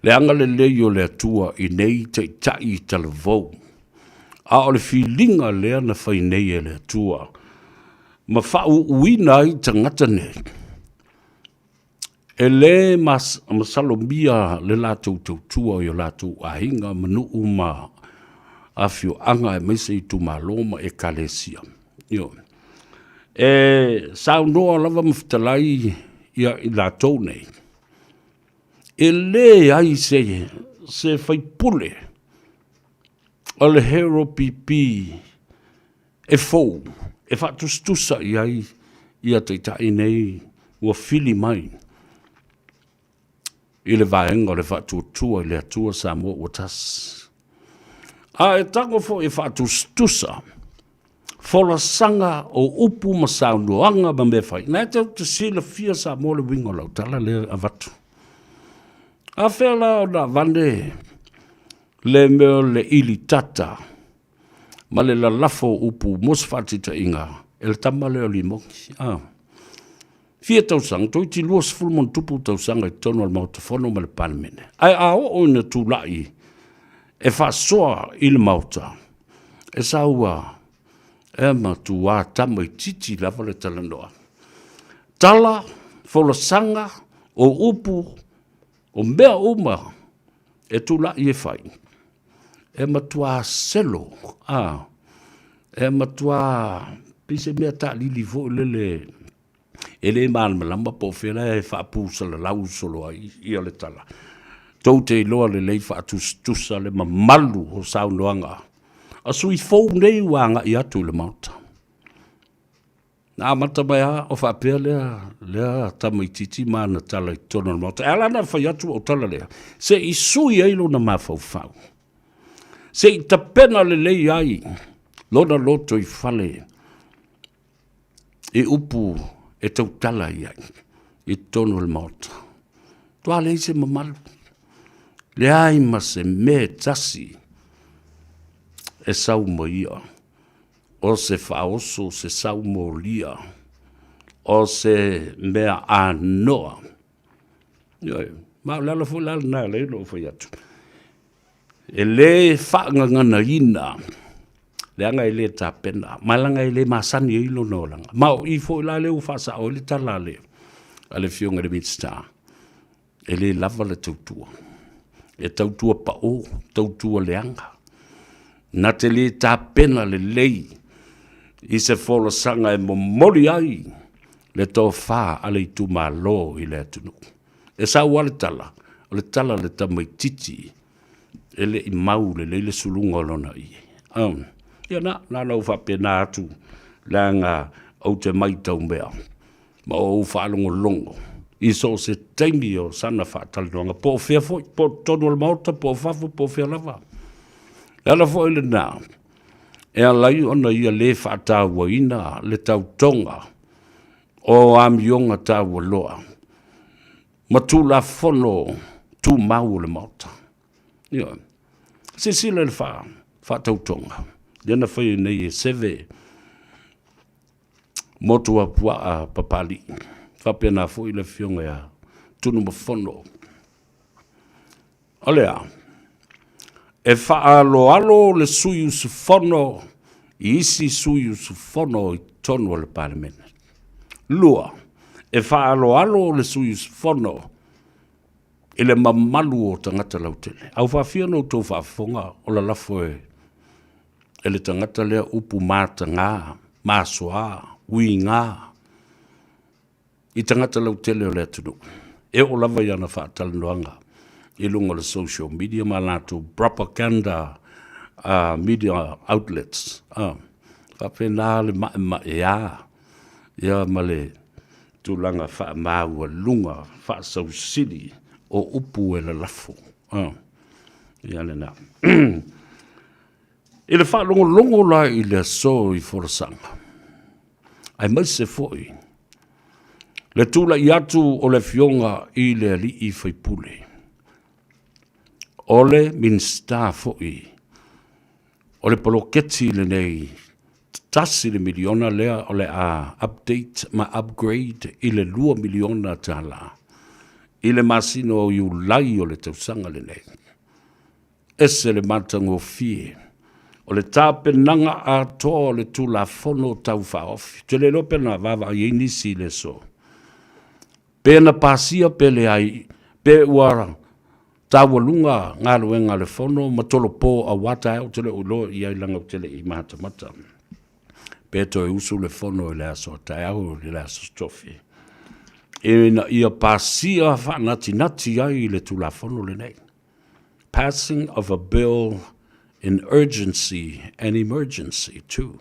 le anga le leo le atua i nei te tai tala vau. A o le whilinga lea na whai nei e le atua. Ma whau uina i tangata nei. E le masalomia le lātou tautua i o lātou ahinga manu uma a fio anga e meise i tu maloma e kalesia. E sao noa lava mawhitalai i lātou nei. E le ai se whaipule o le hero pipi e fou, e whatustusa i ai i a teitai nei ua fili mai. I le vaenga o le whatuatua i le atua Samoa ua tas. A e tango fo e whatustusa, fola sanga o upu ma saunoanga ma me whai. Nā te sila fia Samoa le wingo lau tala le avatu. A whela o na vane le meo le ili tata, ma le la lafo upu mosfatita inga, e le tamale o limongi. Fia tausanga, toi ti luas fulmon tupu tausanga i tono al mautafono ma le panemene. Ai a o ina tūlai, e whasoa i le mauta, e saua, e matua tama I titi lava le talanoa. Tala, folosanga, o upu, o mea uma, e tula I e whai. E matua selo, e matua pise mea ta lili vo lele, e le malama po whera e whaapusa le lau solo I le tala. Tau te iloa le lei whaatustusa le mamalu o saunoanga. A sui fau nei wanga I atu le mauta. Nā mata mai o whapea lea tamaititi mana tala I tona le mauta. Ala na whai atu o tala lea. Se I sui eilo na mawhau whau. Se I tapena le lei ai. Lona loto I whale. E upu e tau tala I ai. I tona le mauta. Tua lei se mamalu. Le ai ma se me tasi. E sau mo ia. O se whaoso se sau mo lia. O se mea anoa. Mau lala fu lala na le lo fu yatu. E le whaangangana ina. Le anga I le tapena. Malanga I le masani ilo no langa. Mau I fo la le ufasa o le tala le. Ale fionga de midstar. E le lava le tautua. E tautua pa o. Tautua le anga. Na te le tapena le lei. I se folo sanga e momoli ai. Le tō wha ale I tu malo I le atunu. E sa wale tala. O le tala le tamai titi. E le I mau le le sulunga lona I. Ia na nau whape nā atu. Langa au te mai tau mea. Ma o whaalongo longo. I so se teimi o sana whaatalinonga. Po whea foi. Po tonu al mauta. Po whafu. Po whea lava. Lala foi le nā. E alai ona ia le whaataua ina. Le tau tonga. O amionga taua loa. Ma tu la fono. Tu mau le mauta. Ia. Se sila le whaatau tonga. Lena whai nei e seve. Motua pua a papali. Whapena fo I le fionga ya. Tunu mafono. Olea. E whaalo alo le suyu sufono. I isi suyu sufono I tonu le parlemene. Lua. E whaalo alo le suyu sufono. I le mamalu o tangata lautele. Au whawhia no tō whafonga o la lafo e. E le tangata lea upu māta ngā. Māsoa. Ui ngā. I tangata lautele o lea tunu. E o lava iana whaatalanoanga. I lunga le social media ma lātou propaganda media outlets. Whapena le ma ea. Ia ma le tūlanga wha māua lunga wha sausiri o upu e la lafo. Ia le nā. I le wha longo la I le so I forasanga. Ai mai se foi. Le tūla I atu o le fionga I le li I whaipule. Ole min sta foi. Ole poloketi le nei. Tasi le miliona lea ole a update ma upgrade I le 2 miliona tala. I le masino o iu lai o le tausanga le nei. Ese le matango fie. O le tape nanga a to le tu la fono tau whaofi. Te le lope na vava I nisi le so. Pena pasia pele ai. Pe uara. Tawa lunga ngā luenga le fono. Matolo po a wata au te le ulo I ai langa te le I mata mata. Peto e usu le fono I le aso tai au le aso stofi. E na ia pasia whanati nati ai le tu la fono le nei. Passing of a bill in urgency and emergency too.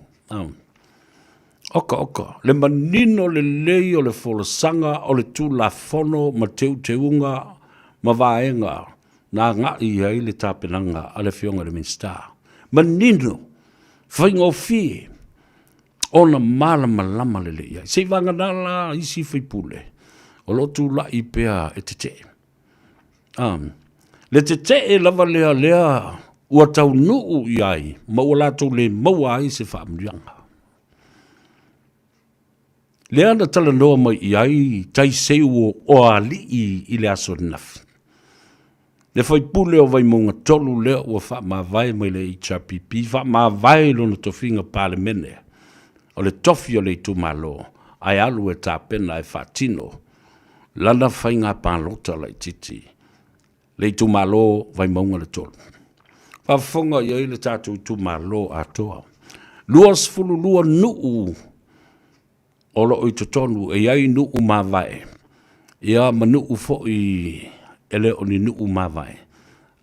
Oka. Le manino le lei o le folosanga o le tu la fono ma teunga ma vaenga na ngā I ai le tāpenanga a le fionga le minsta. Manino, whaingo fie, ona malama le lei ai. Se vanga nala isi whaipule, o lotu la I pea e te te. Le te te e lava lea, ua tau nuu I ai, ma ua lato le maua ai se whaamrianga. Le ana tala noa mai I ai, tai seu o alii I le aso nafi. Le whaipule o vai monga tolu lea ua wha ma vai mai le HRPP, wha ma vai lona tofinga parlemene. o le tofi o le tu malo, ai alu e tā pena e whātino, lana whainga pālota lai titi, le tu malo vai maunga le tolu. Whawhonga i le tātou tu malo atoa. Luas fulu lua nuu, o lo i tonu e ai nuu mawai, ia manuu fo i ele o ni nuu mawai,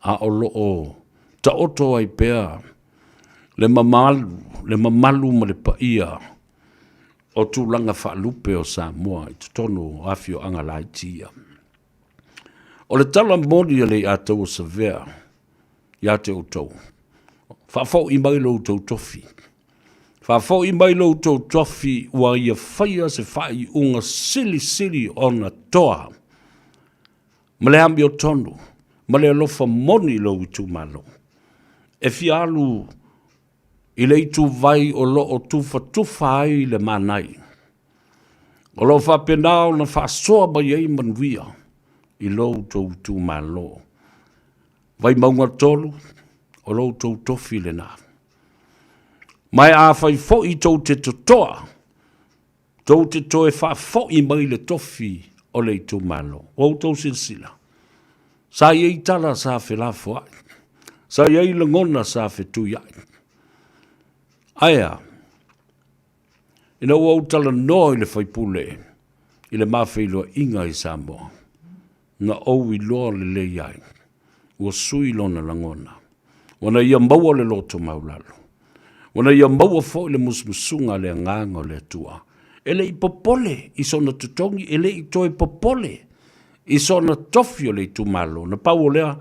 a o lo o ta oto ai pea, le mamalu ma le paia, o tūlanga whaalupe o Samoa, i tonu awhio anga lai tia. O le tala mori le a tau o Savea, ia te o tau. Whafau i mai lo tau tofi. Whafau i mai lo tau tofi, ua ia whaia se whai unga sili ona toa. Ma le ambi o tonu, ma le alofa moni lo i tu malo. E fialu i le itu vai o lo o tufa ai le manai. O lo whapenao na whasoa mai ei manuia i lo tau tu malo. Vai maunga tolu o lo tau tofi le nā. Mai a whai fo i tau te totoa. Tau te toe wha fo i mai le tofi o le tu malo. O tau silsila. Sa iei tala sa whelafo ai. Sa iei langona sa whetu iai. Aia, ina ua utala noa i le whaipule, i le mawhailua inga i Samoa, na au i loa le le iai, ua sui lona langona, wana ia maua le loto maulalo, wana ia maua fo i le musmusunga le nganga le tua, ele i popole i sona tutongi, ele i toi popole i sona tofio le i tumalo, na pau lea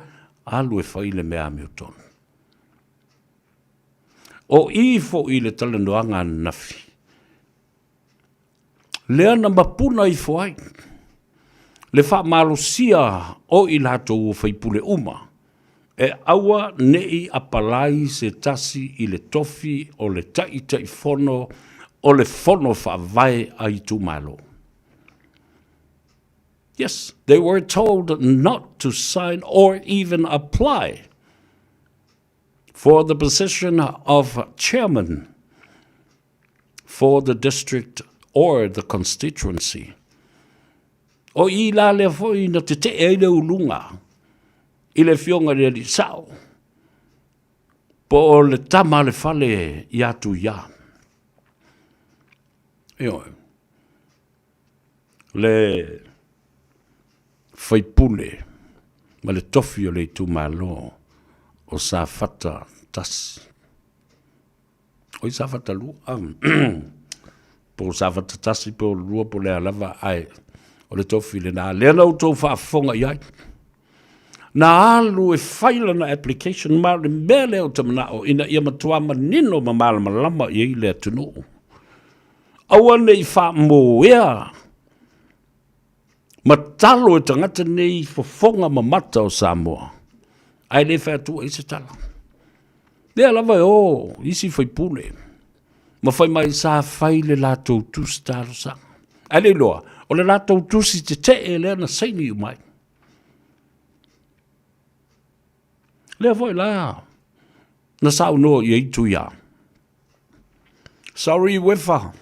alu e whaile mea mi utonu. O i fo i le talanoanga nafi. Lea na mapuna i fo ai. Le wha malosia o i lato o whaipule uma. E aua nei apalai se tasi i le tofi o le tai fono o le fono wha vai ai tu malo. Yes, they were told not to sign or even apply for the position of chairman for the district or the constituency. O i la le foi na te e le ulunga, i le fionga le di sao, po le tama le fale i atu ia. Eo, le faipule, ma le tofi o le tu malo, o sa fata tas. O i sa fata lu, po sa fata tasi po lua po le alava ai, o le tofi le na lena o tau whaafonga iai. Na alu e whaila na application ma le mele o tamana o ina ia matua manino ma malama lama i ei le atunu. Awane i wha moea, matalo e tangata nei fofonga ma mata o Samoa. Ai le wha atua i se tala. Lea lava e o, isi whai pule. Ma whai mai sa whaile la tau tusi talo sang. Ai le loa, o le la tau tusi te e lea na saini u mai. Lea voi la, na sao no i eitu ia. Sorry wefa,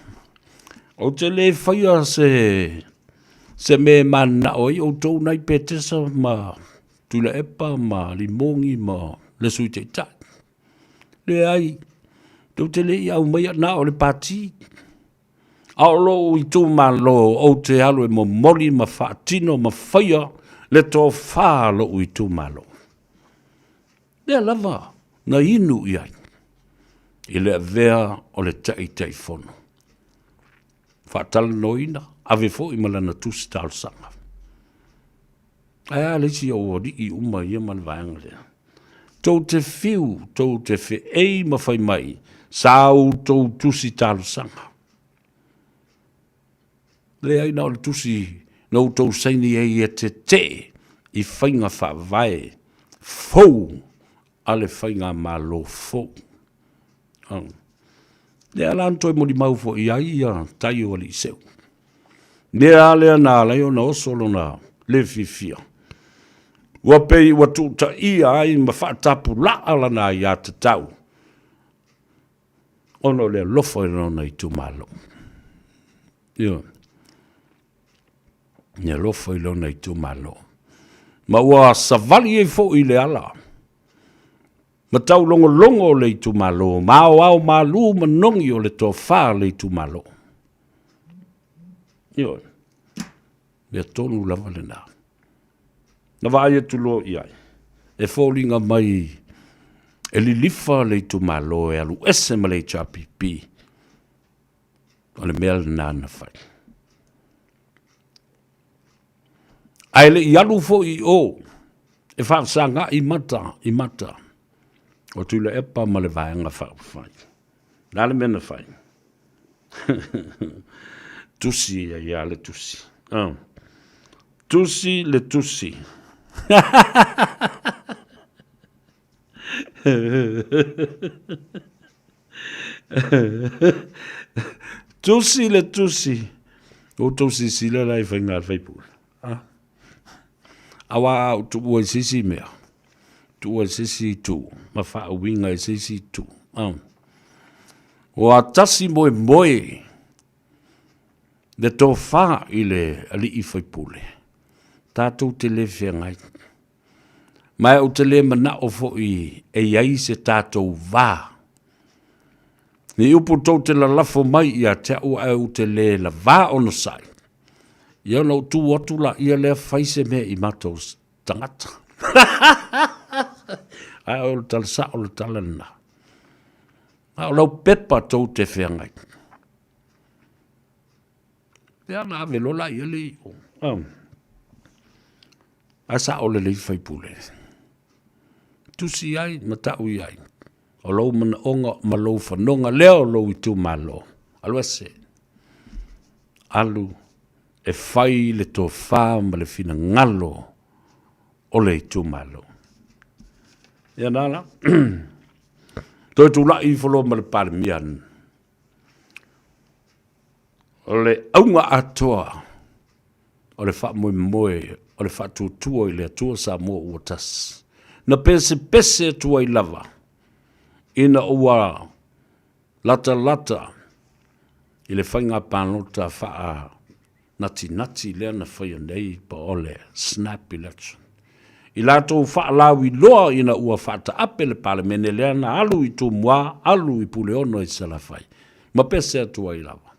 o te le whaia se me mana oi o tau nai petesa ma tula epa ma limongi ma le sui te tai. Le ai, tau te le i au mai na o le pati. Ao lo i tū ma lo o te alu e mo moli ma whaatino ma whaia le tō wha lo i tū ma lo. Lea lava, na inu iai. I le vea o le tai fono. Whaatala noina, ave fo i malana tusi tal sanga. Aia lesi o ori i uma ia man vaanga lea. Tau te fiu, tau te fe ei ma whai mai, sau tau tusi tal sanga. Lea i nao le tusi, nau tau saini ei e te, i whainga wha vai, fau, ale whainga malo fo. Lea lan toi mori mau fo i aia tai o li seu. Lea lea na leo na osolo na le fifia. Ua pei ua tuta ia ai ma whaatapu la ala na i a te tau. Ono le lofo rona I tu malo. Yo. Nia lofo rona I tu malo. Ma ua savali e fo I le ala. Ma tau longo le I tu malo. Ma au malu manongi o le tofa le I tu malo. Yo. Mea tonu lava le nā. Na vaia tu lo iai. E fōlinga mai e li lifa le I tu malo e alu ese ma le HRPP. O le mea le nā na whai. Ai le I alu fo I o. E whaasanga I mata. O tu le epa ma le vaenga whai. Nā le mena whai. Tusi ia le tusi. Tusi le tusi. Tusi le tusi. O tusi sila lai whainga whaipura. Awa au tu ua sisi mea. Tu ua sisi tu. Ma wha winga sisi tu. O a tasi moe. Le tō wha I le ali I whaipule. Tātou te le whiangai. Mai o te le mana o foi e iai se tātou wā. Ni upu tau te la lafo mai ia te au au te le la wā ono sai. Ia nau tū atu la ia lea whaise mea I matou tangata. Ai o le tala sa o le tala na. Ai o lau pepa tau te whiangai. Ia na ave lola ia le o. A sa o le whaipule. Tusi ai, matau ai. O lau mana onga, ma lau whanonga, leo lau I tu malo. Alu ase. Alu, e whai le tō whā, ma le whina ngalo, o le I tu malo. Ia nāla. Toi tu lai I whalo ma le pare mian. O le aunga atoa, o le wha moe, o le wha tūtua I le atua Samoa ua tas. Na pese atua I lava. Ina ua lata, I le whainga pānota wha nati lea na whaia nei pa ole snap election. I lato wha lawi loa ina ua whata ape le palemene lea na alu I tō mua, alu I pule ono I salawhai. Ma pese atua I lava.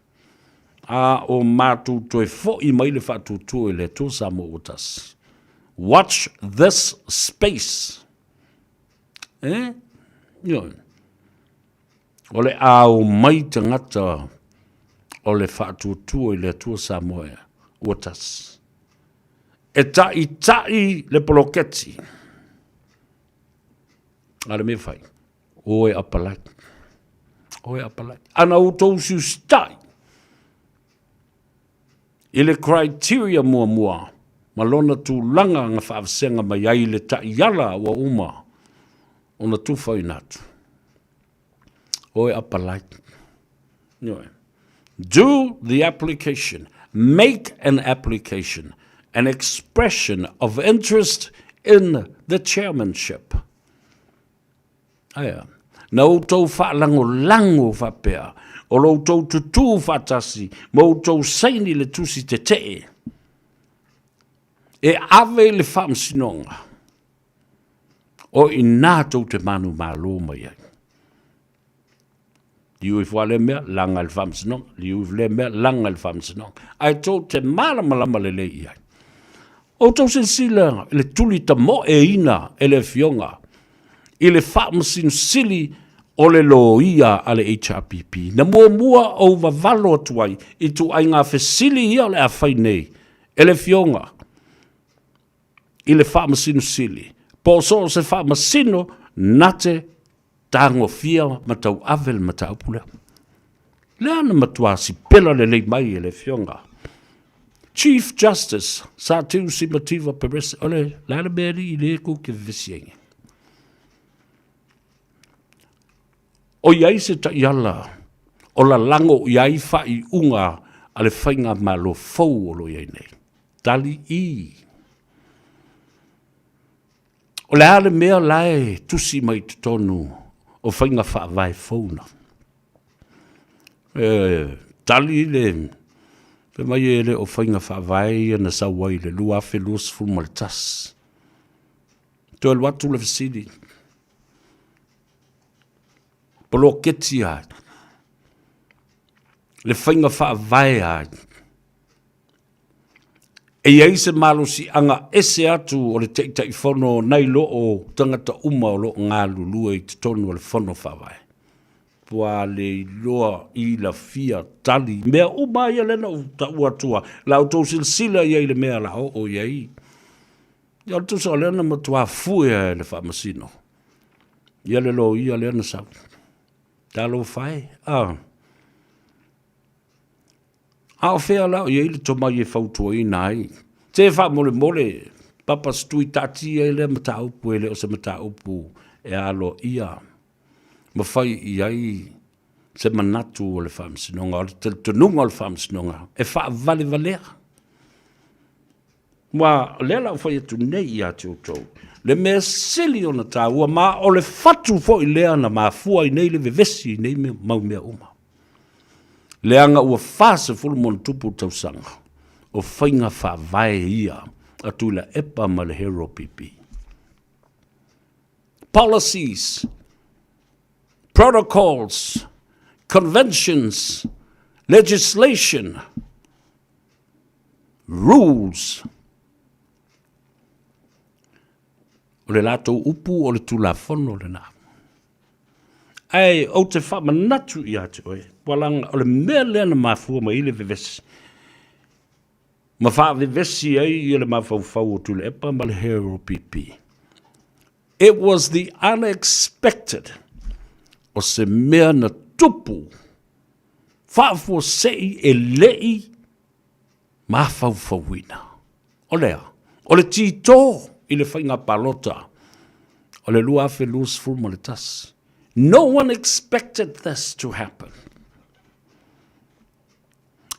A o mātou toi fo I mai le whātūtua I le tō Samoa utas. Watch this space. Yo. O le a o mai tangata o le whātūtua I le tō Samoa utas. E tai le poloketi. Ale me whai. Oe apalai. Ana o tō siu stai. I le criteria mua, malona tu langa nga whaafsenga mai ai le taiyala wa uma, ona tu whai natu. Oe apalai. Do the application. Make an application. An expression of interest in the chairmanship. Aya. Na o tau whaalango whapea. O lo tau tutu whatasi, mo tau saini le tusi te te. E ave le whamsinonga. O I nā tau te manu malo mai ai. Liu I whale mea, langa le whamsinonga. Liu I le mea, langa le whamsinonga. Ai tau te malama le lei ai. O tau se sila, le tuli ta mo e ina, le fionga. I le whamsin sili, o le loia ale HRPP. Na mua o vavalo atuai I tu ai ngā whesili ia le a whai nei. Ele fionga. I le whamasino sili. Po so se whamasino nate tango fia matau avel matau pula. Leana matua si pela le lei mai ele fionga. Chief Justice sa tiu si mativa Perez. Ole, lana meri I le ku ke visiengi. O iai se ta iala, o la lango iai whai unga ale whainga malo fau o lo iai nei. Tali I. O le ale mea lae tusi mai te tonu o whainga wha vai fauna. Tali le, pe mai ele o whainga whaavai na sawai le lua whelus fulmalitas. Toi watu le visiri. Polo keti ai. Le whainga whaavai ai. E iai se malo si anga ese atu o le teitai whono nei lo o tangata uma o lo ngā lulua I te tonu o le whono whawai. Pua le loa I la fia tali. Mea uma ia lena o ta ua tua. La o tau silsila iai le mea la o iai. Ia o tusa o lena matua fuia le whamasino. Ia le lo ia lena sau. Ta lo whai. Ao whea lao iei le tomai e whautua I nai. Te wha mole mole, papa stui tati e le mata upu e le o se mata upu e alo ia. Ma whai iai se manatu o le whamsinonga, o le teltununga o le whamsinonga, e wha vale valea. Wa le la whai atu nei ia te utou. Le mea sili o na tāua, ma o le whatu fo I lea na ma fua I nei le vevesi nei me mau mea uma. Leanga ua fase fulu mon tupu tausanga. O whainga whaavae ia atu la epa ma le hero pipi. Policies, protocols, conventions, legislation, rules. O le lato upu o le tulafono le na. Ai, o te whamanatu I atu oe. Walanga, o le mea lena mafua ma I le vevesi. Ma wha vevesi ai I le mafau o tule epa ma le hero pipi. It was the unexpected. O se mea na tupu. Whaafua sei e lei mafau wina. O lea. O le tito I le whainga palota. O le lua afe lus fulmalitas. No one expected this to happen.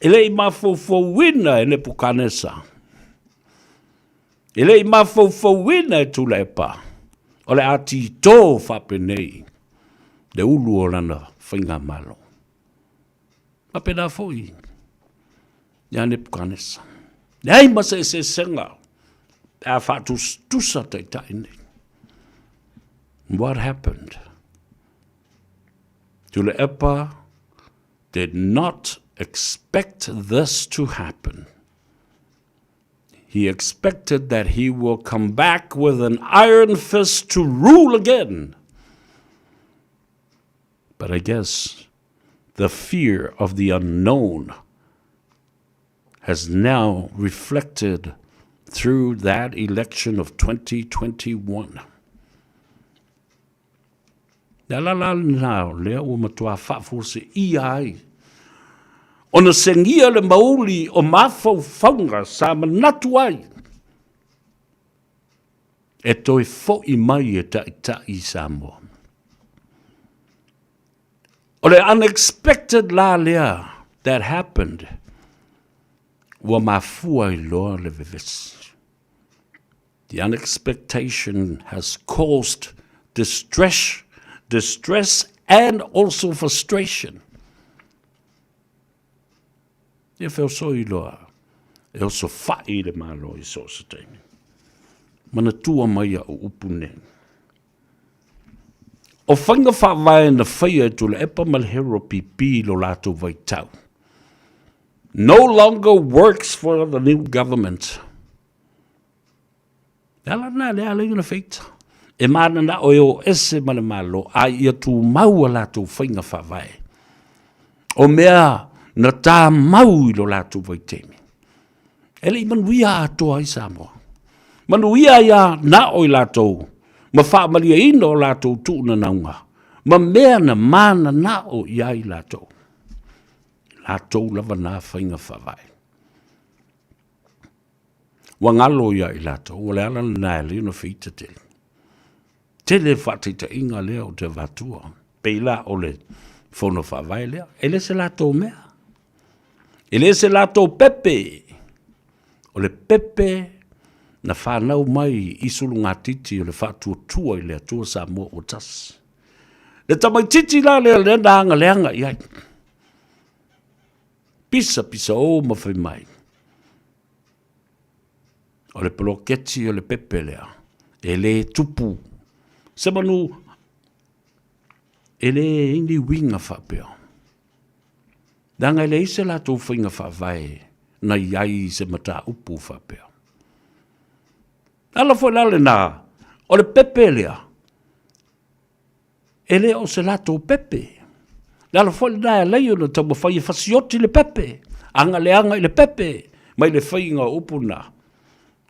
Ele mafau wina e le pukanesa. Ele mafau wina e tula epa. O le ati tō whapenei. Le ulu o lana whainga malo. Mapena foi. Ia ne pukanesa. Nei masa e se senga. A whatu stusa te taine. What happened? Tula epa did not expect this to happen. He expected that he will come back with an iron fist to rule again. But I guess the fear of the unknown has now reflected through that election of 2021. La now lea o matua whaafu se iai. Ona sengia le mauli o mafau whaunga sa manatu ai. E toi fo I mai e tai Samoa. O le unexpected la lea that happened wa mafua I loa le vevesi. The unexpectation has caused distress and also frustration. E wheo so I loa, e oso whai le malo I so se teimi. Mana tua mai o upune. O whainga whawai na whaia tu le epa malhero pipi lo lato vaitau. No longer works for the new government. Ala na le ala yuna feita. E mana na o ese male malo a ia tu mau lato whainga whawai. O mea na tā mau I lo lato vaitemi. Ele I manuia atoa I Samoa. Manuia ia na o I lato. Ma whaamalia ina o lato tu na naunga. Ma mea na mana na o ia I lato. Lato lava na whainga whawai. Wangalo ia I lato. Wale ala na ele ina whita tele. Tele whatita inga leo te vatua. Peila o le whono whawai lea. Ele se lato mea. Ele se lato pepe. O le pepe na whanau mai I sulu ngā titi o le whatua tua I le atua Samoa o tas. Le tamai titi la le nanga leanga iai. Pisa o mawhai mai. O le poloketi o le pepe lea. E le tupu. Se manu, e le ini winga whapea. Danga le ise la tō whainga whawai na iai se mata upu whapea. Ala fo lale nā, o le pepe lea. E le o se la tō pepe. Ala fo le nā lei o na tau mawhai e whasioti le pepe. Anga le anga i le pepe. Mai le whainga upu nā.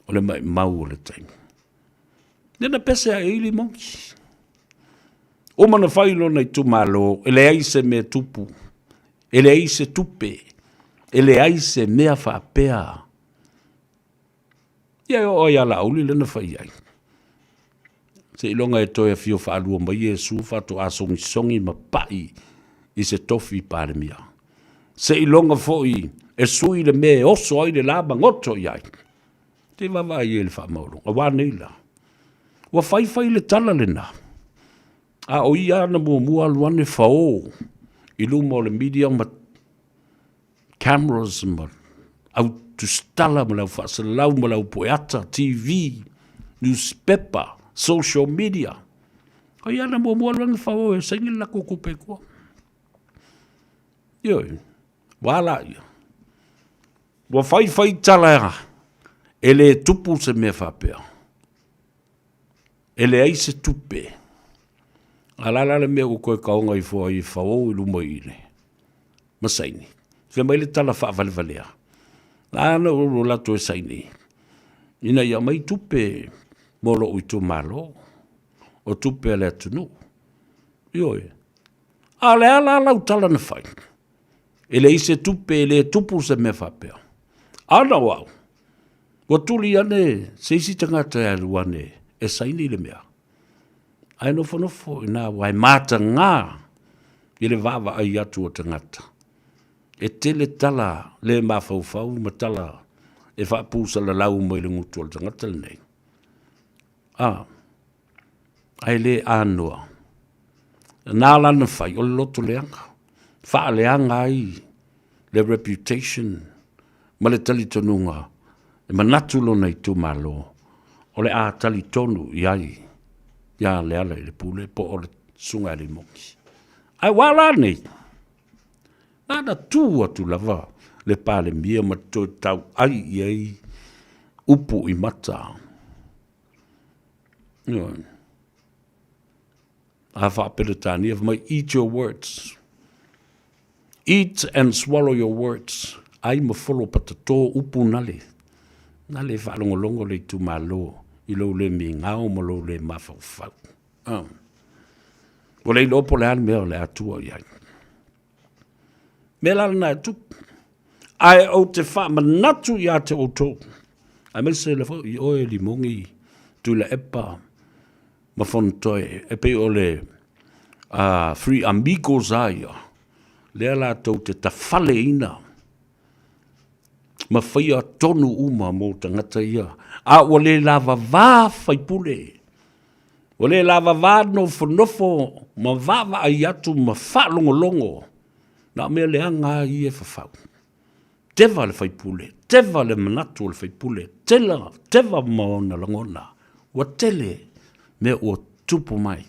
O le mai mau o le tainga. Nena pese a eili monki. O mana whailo nei tu malo, ele aise me tupu, ele aise tupe, ele aise mea whaapea. Ia o ia la uli lena whai ai. Se ilonga e toi a fio whaalua mai e sufa to asongi songi ma pai i se tofi pare mia. Se ilonga foi e sui le me oso ai le laba ngoto iai. Te wawai e le whaamauro, a wāneila. Wa whai le tala lena. A o ia na mua luane whao. I luma o le media ma cameras ma au tustala ma lau whaasalau ma lau poeata, TV, newspaper, social media. O ia na mua luane whao e sengi lako kupe kua. Ioi, wala ia. Wa whai tala ea. Ele tupu se me whapea. Ele ai se tupe. Alala le mea koe kaonga i fua i whao i luma i le. Masaini. Whea mai le tala wha valea. Lana uro lato e saini. Ina ia mai tupe molo ui tu malo. O tupe le atunu. Ioi. Ale ala lau tala na whai. Ele i se tupe ele tupu se me whapea. Ana wau. Wa tuli ane se isi tangata e aluane. E saini le mea. Ai nofo ina wai mata ngā. I le wawa ai atu o tangata. E tele tala le mawhauwhau ma tala. E whaapusa la lau mai le ngutu o tangata le nei. Ai le anua. Nā lana whai o le loto leanga. Wha leanga ai. Le reputation. Ma le tali tonunga. E manatulo nei tu malo. O le a tali tonu i ai. Ia le ala i le pule po o le sunga le moki. Ai wala nei. Nada tu atu lava le pale mia ma to tau ai i ai upu i mata. A whaperetani of my eat your words. Eat and swallow your words. Ai ma folo patato upu nale. Nale whalongolongo le tu malo. I lo le mi ngao mo lo le mawhauwhau. O le lopo le ane mea le atua iai. Mea lana atu. Ai o te wha manatu ia te oto. Ai mai se le fo i oe li mongi tu le epa ma fontoe. E pe o le free amigos aia. Lea la tau te tawhale ina. Ma whaia tonu uma mo tangata ia. A o le lava vā whaipule. O le lava vā nofo ma vāwa ai atu ma whalongolongo. Na mea le anga i e whawhau. Tewa le whaipule. Tewa le manatu le whaipule. Tewa maona langona. Wa tele me o tupu mai.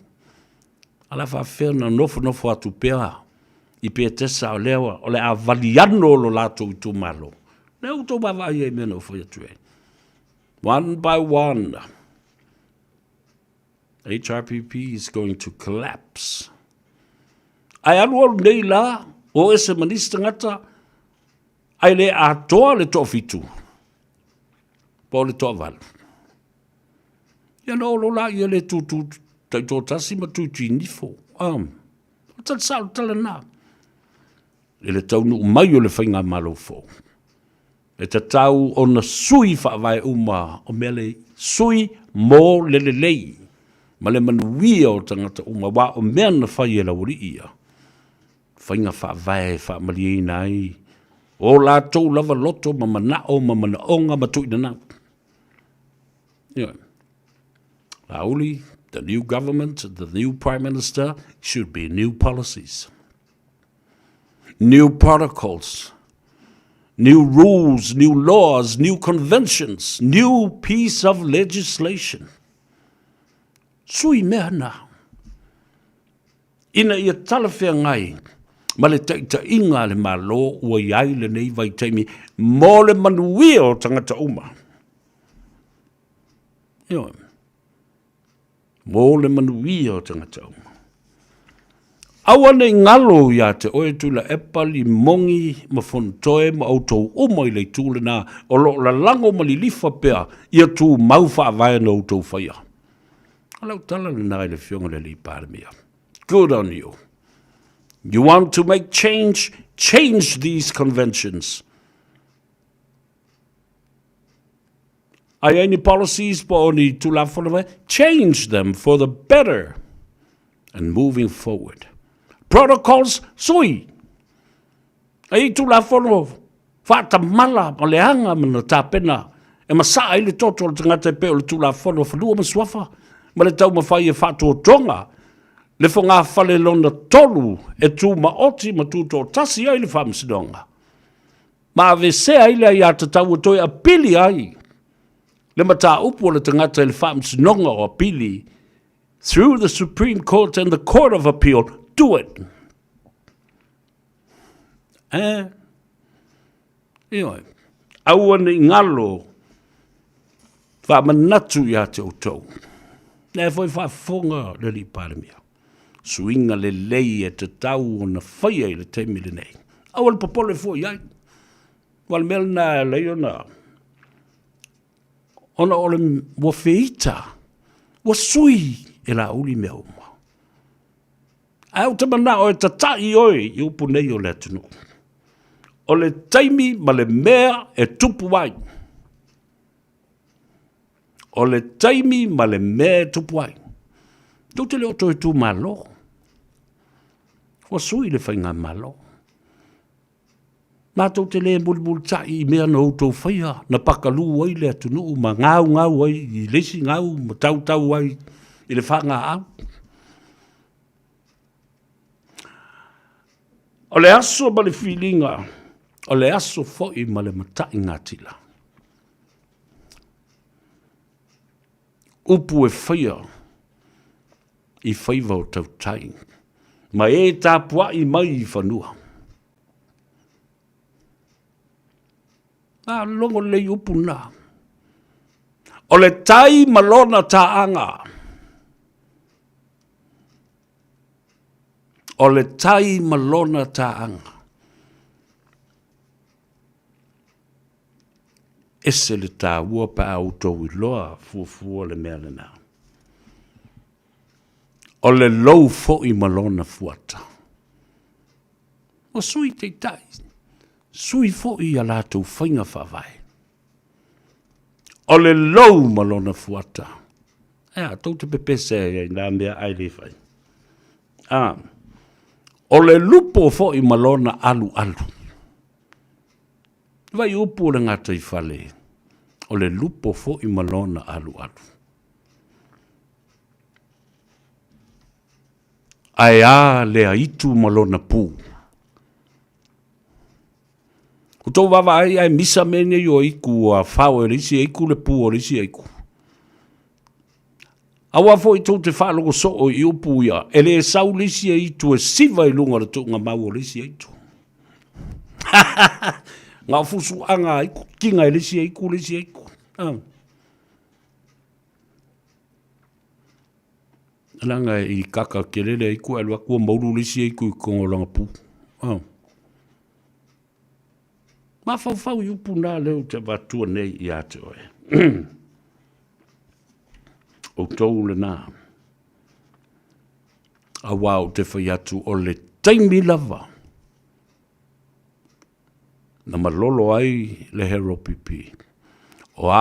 Ala whawhena nofo atu pēha. I pēa tesa o lewa. O le a valiano lo lato i tu malo. Ne uto bawa i e mena o whaiatue. One by one, HRPP is going to collapse. Ai alualu nei la, o ese manista ngata, ai le atoa le toa fitu. Po le toa valu. Ia no lo la ia le tutu, tai tō tasi ma tutu nifo. Tal sao tala nā. Le taunu mai o le whainga malo fo. E te tau o na sui whaavai uma o mele sui mō lelelei. Ma le manuia o tangata uma wā o mea na whai e lauri ia. Whainga whaavai whaamali nai. O la tau lava loto ma manao ma manaonga ma tuina nau. Lauli, the new government, the new prime minister, should be new policies. New protocols. new rules, new laws, new conventions, new piece of legislation. Sui mea na. Ina ia talawhea ngai, ma le taita inga le malo ua iai le nei vai taimi, mō le manuia o tangata uma. Io, mō le manuia o tangata uma. Awa nei ngalo ia te oe tula epali mongi ma fontoe ma autou uma i le tūle nā o lo la lango ma li lifa pea ia tū mauwha avaya na autou whaia. Alau tala le nai le fionga le li pāre mea. Good on you. You want to make change? Change these conventions. Ai any policies po ni tula whanawai? Change them for the better and moving forward. Protocols, sui. Ai tu la fono fata mala o le anga mana tāpena. E masaa ili toto le tangata e peo le tu la fono whanua maswafa. Ma le tau mawhai e fatu o tonga. Le whonga whale lona tolu e tu maoti ma tu tō tasi ai le whamsidonga. Ma ave sea ile ai ata tau o toi a pili ai. Le mata upu le tangata le whamsidonga o pili. Through the Supreme Court and the Court of Appeal, do it. Ioi, aua ni ngalo, wha manatu ia te utou. Nē foi wha fonga le li pare mea. Suinga le lei e te tau o na whaia i le teimi le nei. Aua le popole fo iai. Wal mel na lei ona. Ona ole wa feita. Wa sui e la uli mea uma. Au te mana o e tatai oi i upu nei o le atunu. O le taimi ma le mea e tupu wai. O le taimi ma le mea e tupu wai. Tau te leo toi tu malo. Wa sui le whainga malo. Nā tau te le mulmul tai i mea na outou whaia. Na pakalu ai le atunu ma ngau ai i lesi ngau ma tau ai i le whanga au. O le aso ma le filinga, o le aso foi ma le matai ngatila. Upu e whaia, i Faiva o tau tai, ma e tāpua i mai i whanua. Longo lei upu nā. O le tai malona tā anga, o le tai malona taanga. Ese le tā ua pa autou i loa fuafua le mea le nā. O le lou fo i malona fuata. O sui te tai. Sui fo i a lātou whainga whawai. O le lou malona fuata. Tau te pepese e nā mea aile whai. O le lupo fo i malona alu. Vai upu le ngata i whale. O le lupo fo i malona alu. Ai lea itu malona pū. Kutou wawa ai misa mene yo iku a whao e risi eiku le pū o risi eiku. Awa fo i tau te whāloko so o i upu ia. E le sau lisi e itu e siva i lunga rato ngā mau o lisi e itu. Ngā fusu anga iku, kinga e lisi e iku, lisi e iku. Langa i kaka kelele e iku, alua kua mauru lisi e iku i kongo langa pū. Mā whau i upu nā leo te watua nei i ate oe. O tau le nā. A wau te whai atu o le taimi lava. Na malolo ai le hero pipi. O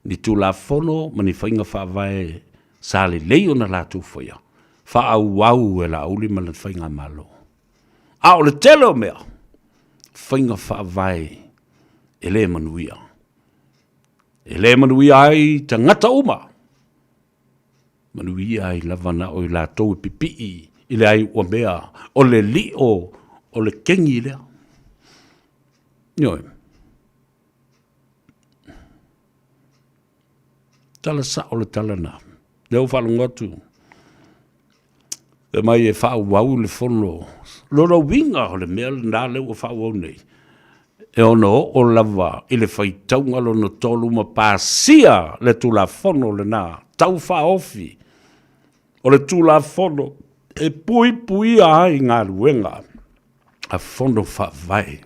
ni tu la fono mani whainga whaavae sa le leo na la tu whaia. Wha au wau e la uli ma le whainga malo. O le telo mea. Whainga whaavae e le manuia. E le manuia ai ta ngata uma. Manuia ai lavana o i la tau pipi i le ai ua mea o le li o le kengi lea. Ioi. Tala sa o le tala na. Leo whalunga tu. E mai e whao wau le whono. Lora winga o le mea le nā leo whao wau nei. E ono o lava i le whaitaunga lo no tolu ma pāsia le tula whono le nā. Tau wha ofi. O le tula whono e pui pui a i ngā ruenga. A whono wha vai.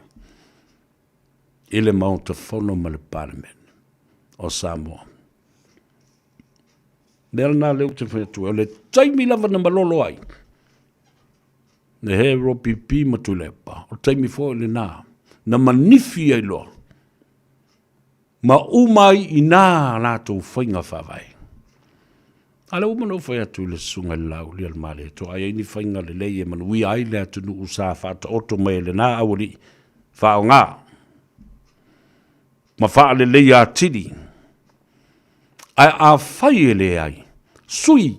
I le maunta whono ma le parliament. O Samoa. Mea nā leo te whaitua. O le taimi lava na malolo ai. Ne he ro pipi matu lepa. O taimi fo le nā. Na manifi ai loa. Ma umai i nā rātou whainga whawai. Ale umano whai atu le sunga lau li al male. To ai ni whainga le leie manu. Ui ai le atu nu usa whata oto mai le nā awari. Whao ngā. Ma wha le leie a tiri. Ai a whai e le ai. Sui.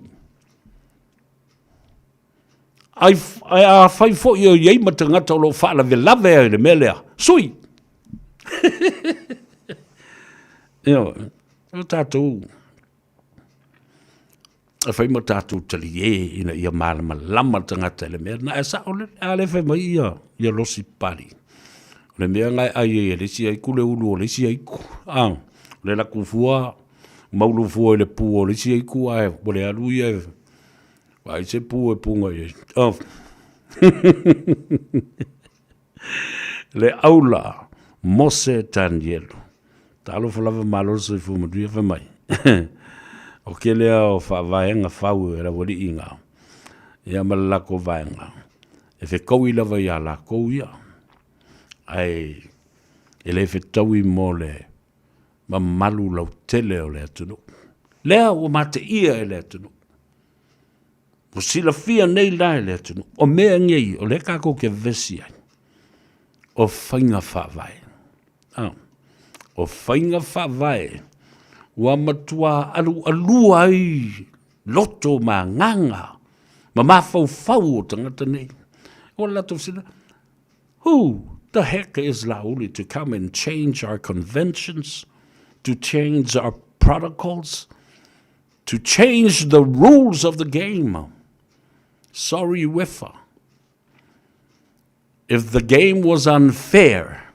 Ai a whai fo i o iei matangata o lo wha la ve lave ai le melea. Sui. Io, o tātou. A whai ma tātou tali ina ia malama lama tangata le mea. Na e sa o le whai mai ia losi pari. Le mea ngai ai e lesi ai ku le ulu o lesi ai ku. Le la kufua. Maulu fua le pu o lesi ai ku ai. Bole alu ia. Vai se pu e punga ia. Le aula. Mose Tanielo. Talo falava malo se fu maduia fa mai. O ke lea o whaavaenga whau e rawari inga. Ia malako vaenga. E fe kou i lava ia la kou ia. Ai, e le fe tau i mo le ma malu lau tele o le atunu. Lea o mate ia e le atunu. O sila fia nei la e le atunu. O mea ngei, o le kako ke vesi ai. O whainga whaavae. O whainga whaavae. Ua matua alu ai loto ma nganga. Ma mafau fau o tangata nei. O lato sila. Who the heck is Lauli to come and change our conventions? To change our protocols? To change the rules of the game? Sorry, Wifa. If the game was unfair,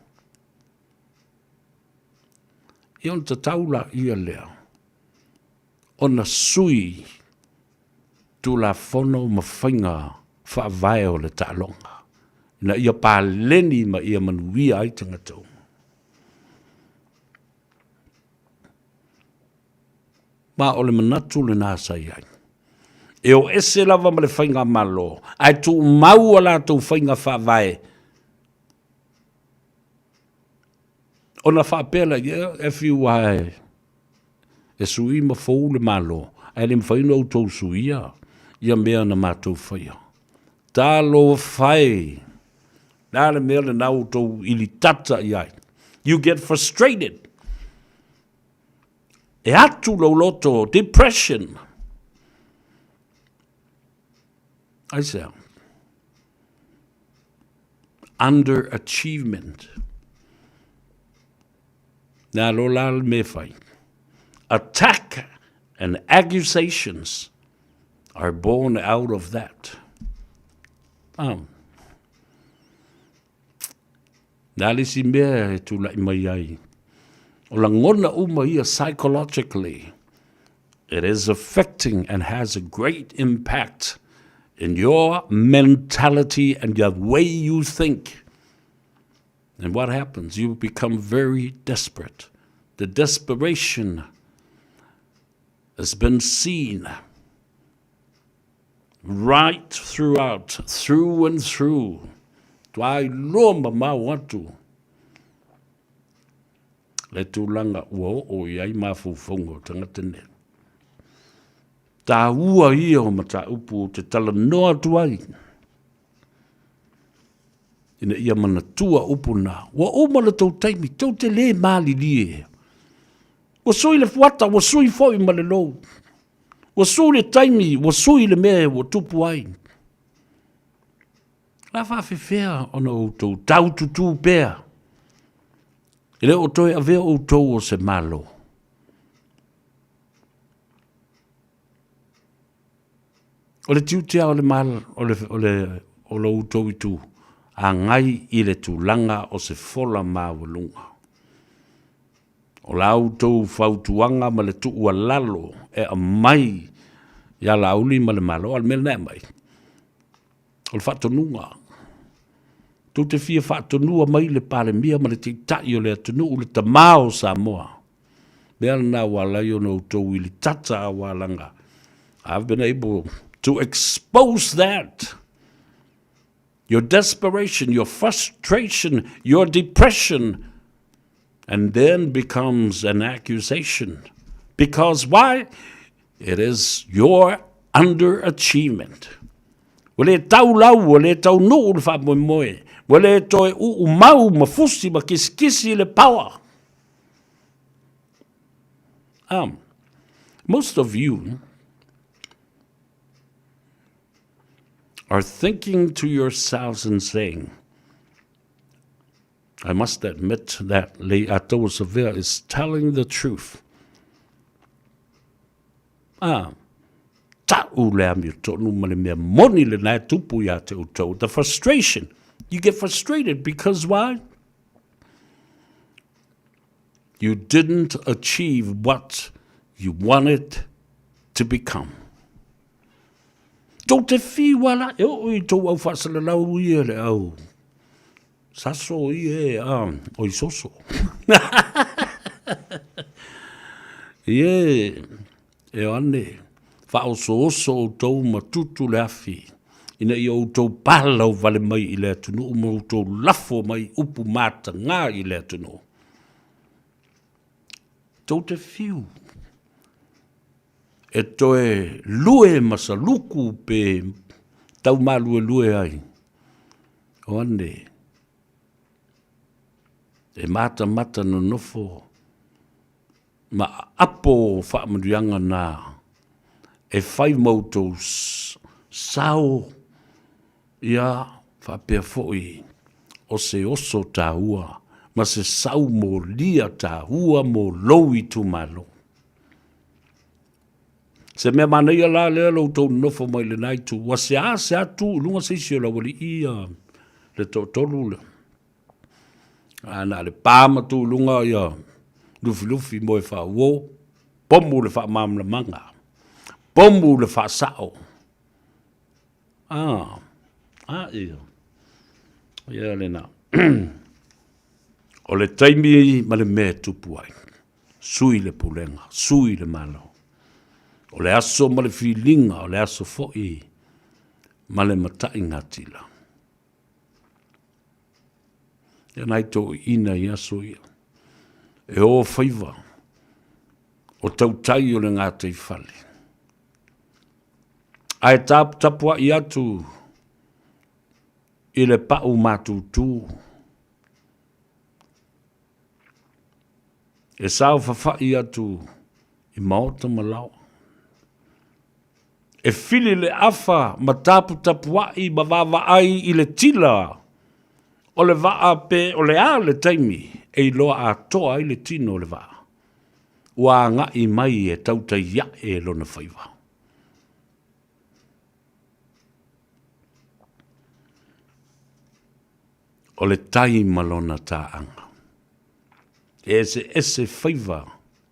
ion te taula ia lea. Ona sui tu la fono ma whainga whaavae o le talonga. Na ia pāleni ma ia manuia ai tangatau. Ma o le manatu le nāsai ai. E o ese lava ma le whainga malo. Ai tu mau ala tu whainga whaavae. Ona whaapela, if you wai, e sui ma fau le malo, ai le mwhaino au tau suia, ia mea na mātou whaia. Tā lo whai, nā le mea le nau tau ili tata iai. You get frustrated. E atu lo loto, depression. I say, underachievement. Nā lo lal me whai. Attack and accusations are born out of that. Nā lisi mea e tu lai mai ai. O la ngona uma ia psychologically, it is affecting and has a great impact in your mentality and the way you think. And what happens? You become very desperate. The desperation has been seen right throughout, through and through. Tuai loma ma watu. Le tūlanga ua o iai mafufongo tangatene. Tā ua ia o mata upu o te tala noa tuai. Ina ia mana tua upu nā. Ua o mana tau taimi, tau te le mali lie. Ua sui le fuata, ua sui foi ma le lou. Ua sui le taimi, ua sui le mea, ua tupu ai. La whawhewhea ona o tau tau tutu pēr. Ele o toi a vea o tou o se malo. O le tiu tia o le mal, o le utou i tu, a ngai i le tūlanga o se fola māwalunga. O la utou fautuanga ma le tuu a lalo, e a mai, ia la uli ma le malo, al mele mai. O le whatonunga. Tau te fia whatonua mai le pale mia ma le te tai o le atunu o le tamao Samoa. Mea na wala yo no utou i le tata a walanga. I've been able to expose that. Your desperation, your frustration, your depression, and then becomes an accusation. Because why? It is your underachievement. Wale tau lau, wale tau nuu le wha moe moe. Wale toe u mau mafusi ma kiskisi le power. Most of you are thinking to yourselves and saying, I must admit that Le'ato Sevilla is telling the truth. The frustration. You get frustrated because why? You didn't achieve what you wanted to become. Tau te whi wala, e oi tau au whasala lau ia le au. Saso i oi soso. E ane, whao so o tau matutu le afi. Ina i o tau palau vale mai i le atunu, o tau lafo mai upu mata ngā i le atunu. Tau te whiu. E toe lue masaluku pe tau malue ai. O ane. E mata no nofo. Ma apo whaamaduanga nā. E whai mautos sao ia whapea foi. O se oso tā hua. Ma se sau mo lia tā hua mo loui tu malo. Se mea mana ia la lea lau tau nofo mai le nai tu. Wa se atu lunga se isi o la wali ia le tolu le. Ana le pāma tu lunga ia lufi mo e wha uo. Pomu le wha mamla manga. Pomu le wha sao. Ia. Ia le na. O le taimi ma le mea tupu ai. Sui le pulenga. Sui le malo. O le aso ma le filinga, o le aso fo'i, ma le matai ngatila. Ia nai tō ina i aso ia. E o Faiva, o tautai o le ngātai whale. Ai tapua i atu, i le pau mātūtū. E sao whawhai atu, i maota malau. E fili le afa ma tapu ai ma wawa ai i le tila. O le waa pe o le a le taimi e loa a toa i le tino le waa. Ua nga i mai e tauta ia e lona Faiva. O le tai malona tā anga. Ese Faiva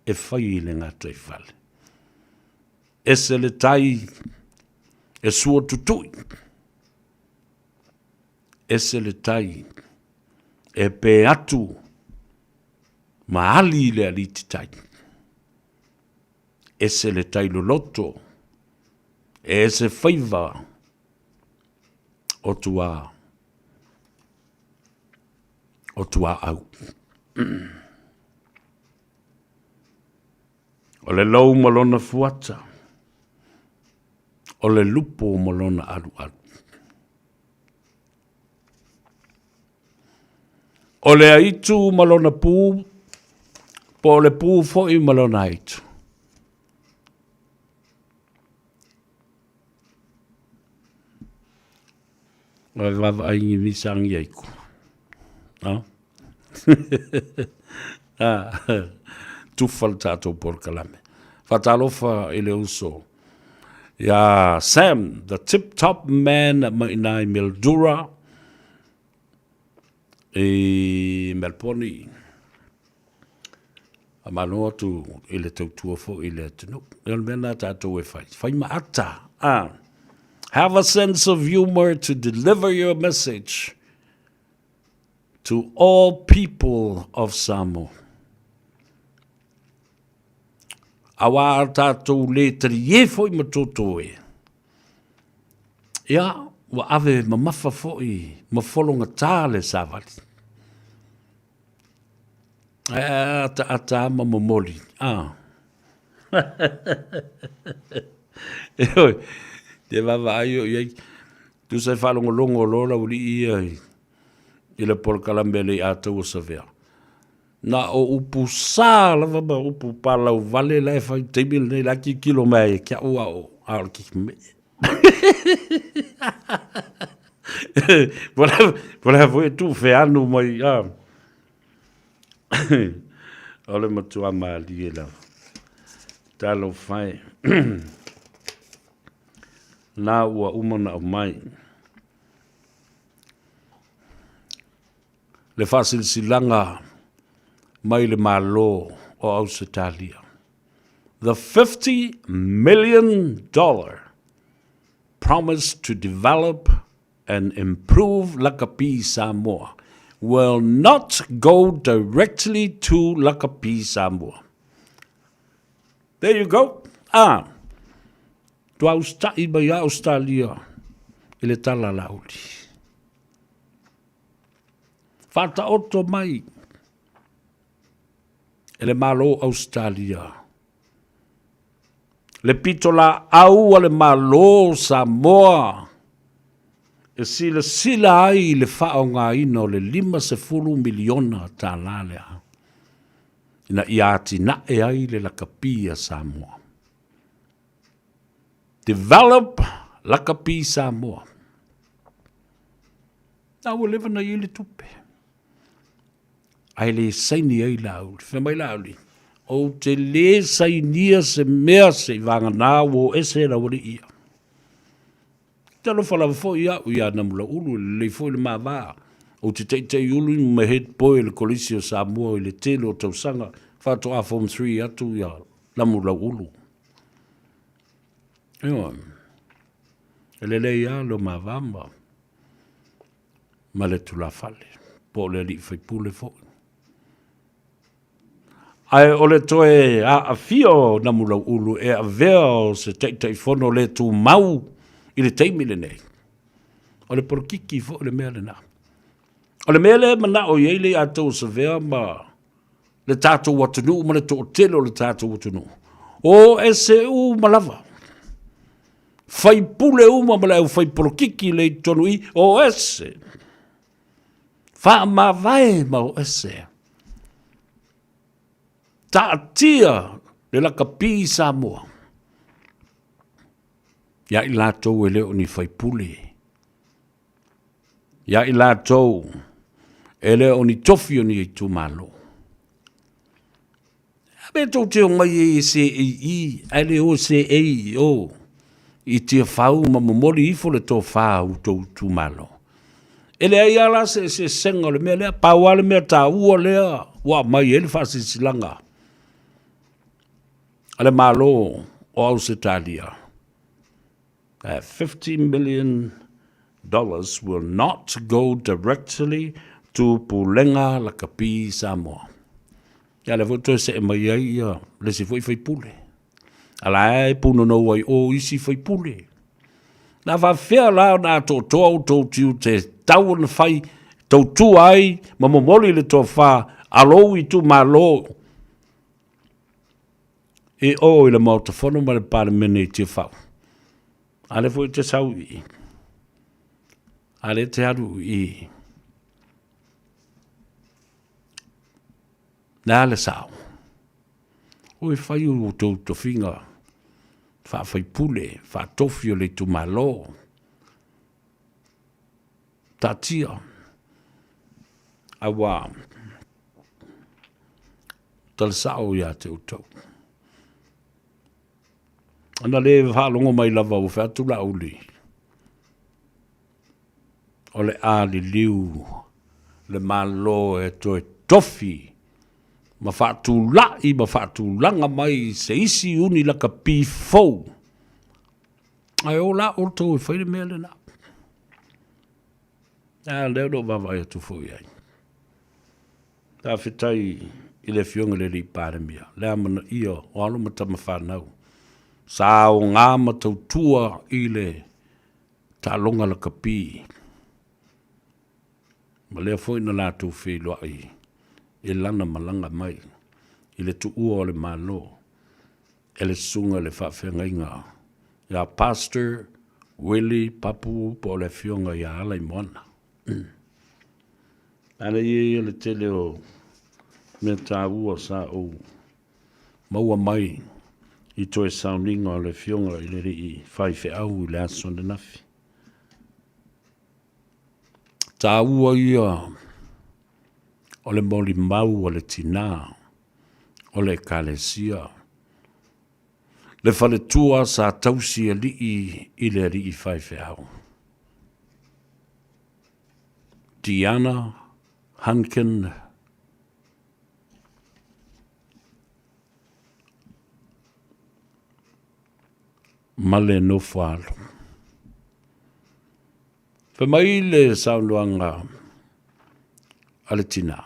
e whai i le ngatai whale. Ese le tai e sua tutui. Ese le tai e pe atu ma ali le aliti tai. Ese le tai loloto. Ese Faiva o tua au. O le lau malona fuata. O le lupo malona alu. O le aitu malona pū, po le pū foi malona aitu. O le lava aingi misangi aiku. Tufa le tātou porkalame. Whatalofa i le uso. Ya Sam, the tip-top man at Mainai Mildura, e Melponi. A manoa tu i le tautua fo i le tunu. El mena tātou e whai. Whai maata. Have a sense of humor to deliver your message to all people of Samoa. Awa tātou le tari e fo i matoto e. Ia, wa ave mamafa fo i mafolonga tāle savali. Ata mamomoli. Eoi, te vava aio iei. Tu sai whalongolongo lola uli iei. I le polkalambele a tau savea. Na o upu sā lava ma upu palau vale lai whai teimil nei laki kilo mai kia ua o aol ki me. Wala fwe tu whe anu mai ole matua maali e lau. Talo whai. Nā ua umana o mai. Le whasilsilanga mai le malo o Ausitalia. The $50 million promise to develop and improve Lakapi Samoa will not go directly to Lakapi Samoa. There you go. Tua ustai mai a Australia i le tala lauli. Fata oto mai e le malo Australia. Le pitola au a le malo Samoa. E sila ai le whaonga ino le 5 miliona tā lalea. Ina iati na e ai le Lakapi a Samoa. Develop Lakapi Samoa. Na ua lewa na i le tupe. Ai le saini ai lauli, whamai lauli. O te le sainia se mea se vanga nā wo ese la wari ia. Talo whalawa fo ia u ia namula ulu le fo le mawaa. O te teitei ulu i me head boy le kolisi o Samoa i le telo o tausanga. Whato a form 3 atu ia namula ulu. Ewa. Ele le ia lo mawama. Ma le tula fale. Po le li fai pule fo. Ai ole toe a fio na mula ulu e a veo se teitei fono le tu mau i le teimile nei. Ole porkiki fo le mea le na. Ole mea le mana o yeile a tau sa vea ma le tātou watunu ma le tō telo le tātou watunu. O e se u malava. Fai pule uma ma le au fai porkiki le tonu i o ese. Fa ma vai ma o ese. Tātia le Lakapi Samoa. Ia i lātou e leo ni whaipule. Ia i lātou e leo ni tofi o ni i tūmalo. Abe tau te o mai e se i, ai leo se e o. I tia whau ma momori i fole tō whau tō tūmalo. E lea i ala se senga le mea lea, pāua le mea tā ua lea, wa mai e le whasi silanga. Ale malo o Ausitalia. $50 million will not go directly to Pulenga Lakapi Samoa. Ya le voto se mai ai le se foi pule. Ala e puno no wai o isi foi pule. Na va fea la na to tiu te tau na fai to tu ai mamomoli le to fa alo i tu malo. E o i le mautafono ma le palemene i te whau. Ale fo i te sau i. Ale te aru i. Nā le sau. O i whai u tau to whinga. Wha whai pule, wha tofi o le tu malo. Tatia. Awa. Talasao ia te utau. Ana le whaalongo mai lava o whatu la uli. O le a li liu, le malo e toe tofi, ma whatu lai, ma whatu langa mai se isi uni laka pi fau. Ai o la o tau e whaile mea le na. Leo do vavai atu fau iai. Tā whitai i le fionga le li pāremia. Lea mana ia o alo matama whanau. Sa o ngā matautua i le tā longa la kapi. Ma lea fwoi na lātou whiloa i lana malanga mai. I le tu ua o le malo. E le sunga le whawhenga inga. Ia Pastor Willie Papu po le fionga ia alai moana. Ana ia le tele o me tā ua sa o maua mai i toe sauninga o le fionga i le i whaiwhi au i le aso na nafi. Tā ua ia o le moli mau o le tina, o le kalesia. Le whale tua sa tausi li i le ri i whaiwhi au. Diana Hankin Male no whalo. Whamai le saunuanga aletina.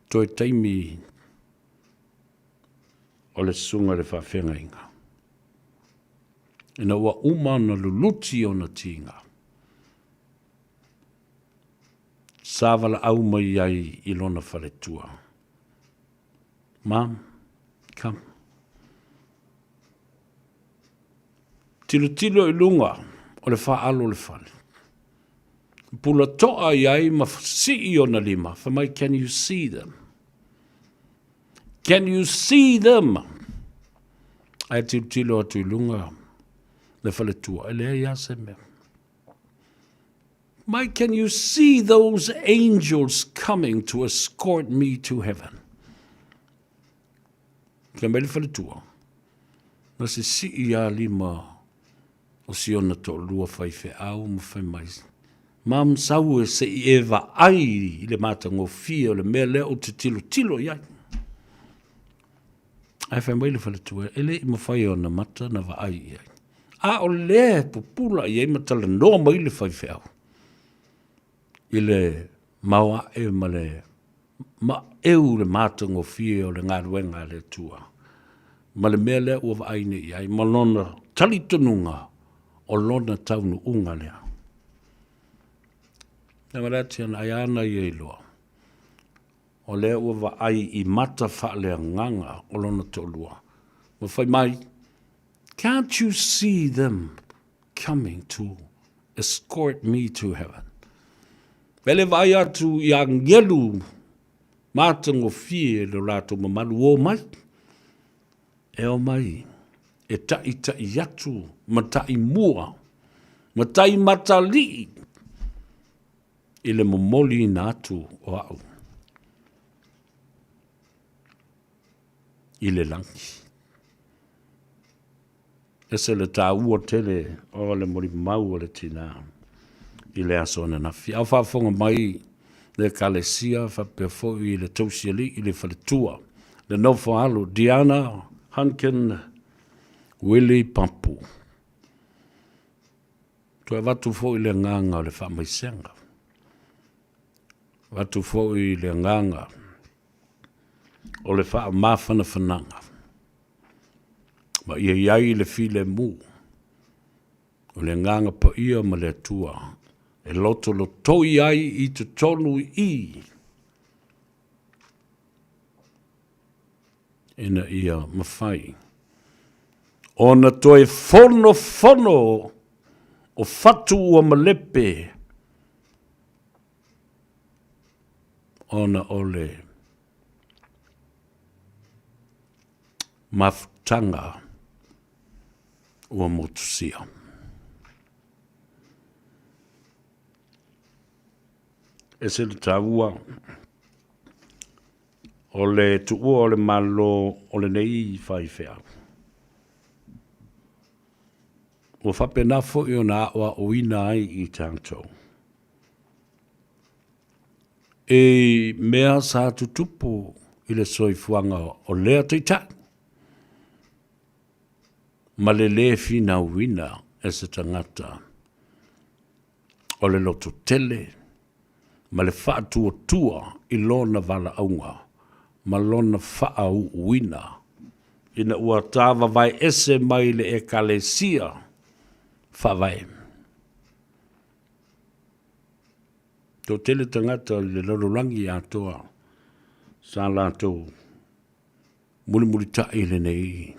Toi taimi o le sunga le whawhenga inga. Ina ua umana luluti o na tinga. Savala au mai ai i lona whaletua. Mom, come. Tilo i lunga o le whaalo le whale. Pula toa i ai ma si o na lima. Whamai, can you see them? Can you see them? Ai tilo atu i lunga le whaletua. Ele ai ase mea. Mike, can you see those angels coming to escort me to heaven? Kia mele whaletua. Na se si i a lima o si ona to lua whaiwhi au mo whai mai. Mam sau e se i ewa ai i le mātango fia o le mea lea o te tilo iai. Ai whai mai le whaletua. Ele i mo whai o na mata na wa ai iai. A o le pupula iai matala noa mai le whaiwhi au. I le maua e ma le ma eu le mātango fie o le ngāruenga le tua. Ma le mea lea ua aine i ai, ma lona talitonunga o lona taunu unga lea. Nga marati ana ai ana i eiloa. O lea ua ai i mata wha lea nganga o lona tolua. Ma whai mai, can't you see them coming to escort me to heaven? Pele vai atu i angelu mātango fie le rato mamalu o mai. E o mai, e tai atu, ma tai mua, ma tai matali. I le momoli na atu o au. I le langi. E se le tā ua tele o le mori mau o le tina. I le aso na nafi. Au whaafonga mai le kalesia, whapefo i le tausiali, i le whaletua. Le nofo alo, Diana Hankin, Willie Pampu. Tua watu fo i le nganga o le whamaisenga. Watu fo i le nganga o le wha mawhana whananga. Ma ia iai le file mu. O le nganga pa ia ma le tua. E loto lo toi ai i te tonu i. Ina ia mawhai. Ona toi fono o fatu ua malepe. Ona ole mafutanga ua motusia. E se le tāua o le tuua o le malo o le nei whaifea. O whapena fo i o na awa o ina ai i tātou. E mea sa tutupu i le soifuanga o lea tuita. Ma le le fina uina e se tangata. O le loto tele. Ma le whaatua tua i lona wala aunga. Ma lona wha uina. Ina ua tāwa vai ese mai le e kalesia. Wha vai. Tō tele tangata le lorolangi atoa. Sa lātou. Muli tai le nei.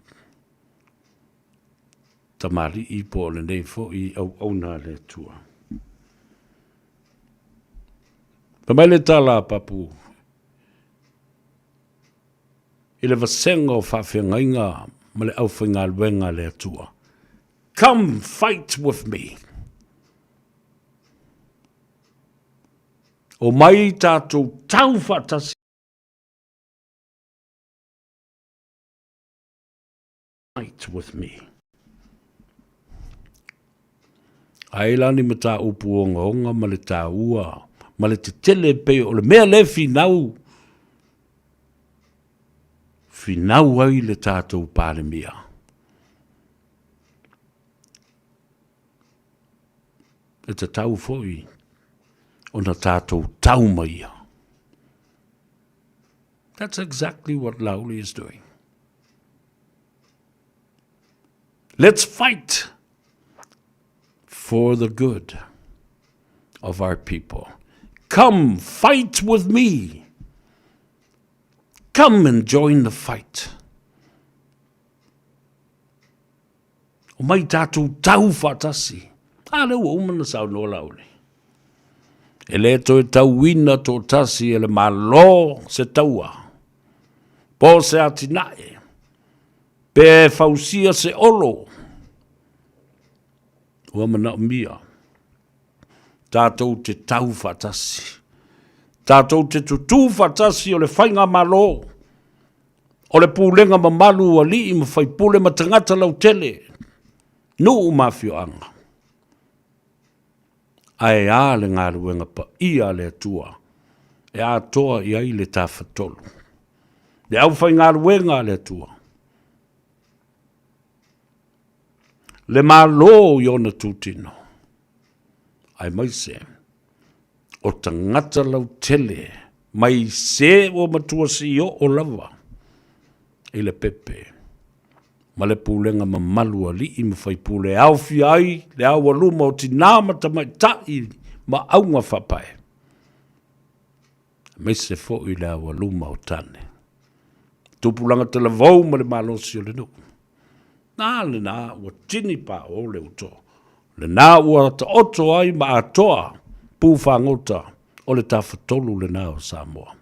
Tamari i po le nei fo i au na le tua. Pamai le tala papu. I le vasenga o whawhengainga ma le au whainga luenga le tua. Come fight with me. O mai tātou tau whatasi. Fight with me. Ailani ma tā upu o ngonga ma le tā ua. Ma le te tele pe o le mea le finau. Finau ai le tātou pāle mea. E te tau foi. O na tātou tau maia. That's exactly what Lauli is doing. Let's fight for the good of our people. Come fight with me. Come and join the fight. O mai tātou tau whatasi. Ale ua umana sau no Lauli. E le to tau wina to tasi e le malo se taua. Po se atinae. Pe fausia se olo. Ua mana mia. Tātou te tau whatasi. Tātou te tutu whatasi o le whainga malo. O le pūlenga mamalu a li i mawhai pule matangata lau tele. No umawhio anga. Ai a le ngā ruenga pa i a le atua. E a toa i ai le tāwhatolu. Le au whai ngā ruenga le atua. Le malo i ona tūtino. Ai mai se. O tangata lau tele. Mai se o matua si o lava. I le pepe. Ma le pūlenga ma malua li i mawhai pūle au fi ai, le au aluma o tinama ta mai tai ma aunga whapai. Me se fo i le au aluma o tane. Tupulanga te la vau ma le malosi o le nuku. Nā le nā ua tini pa o le uto. Le nā ua ta oto ai ma atoa pūwhangota o le tawhatolu le nā o Samoa.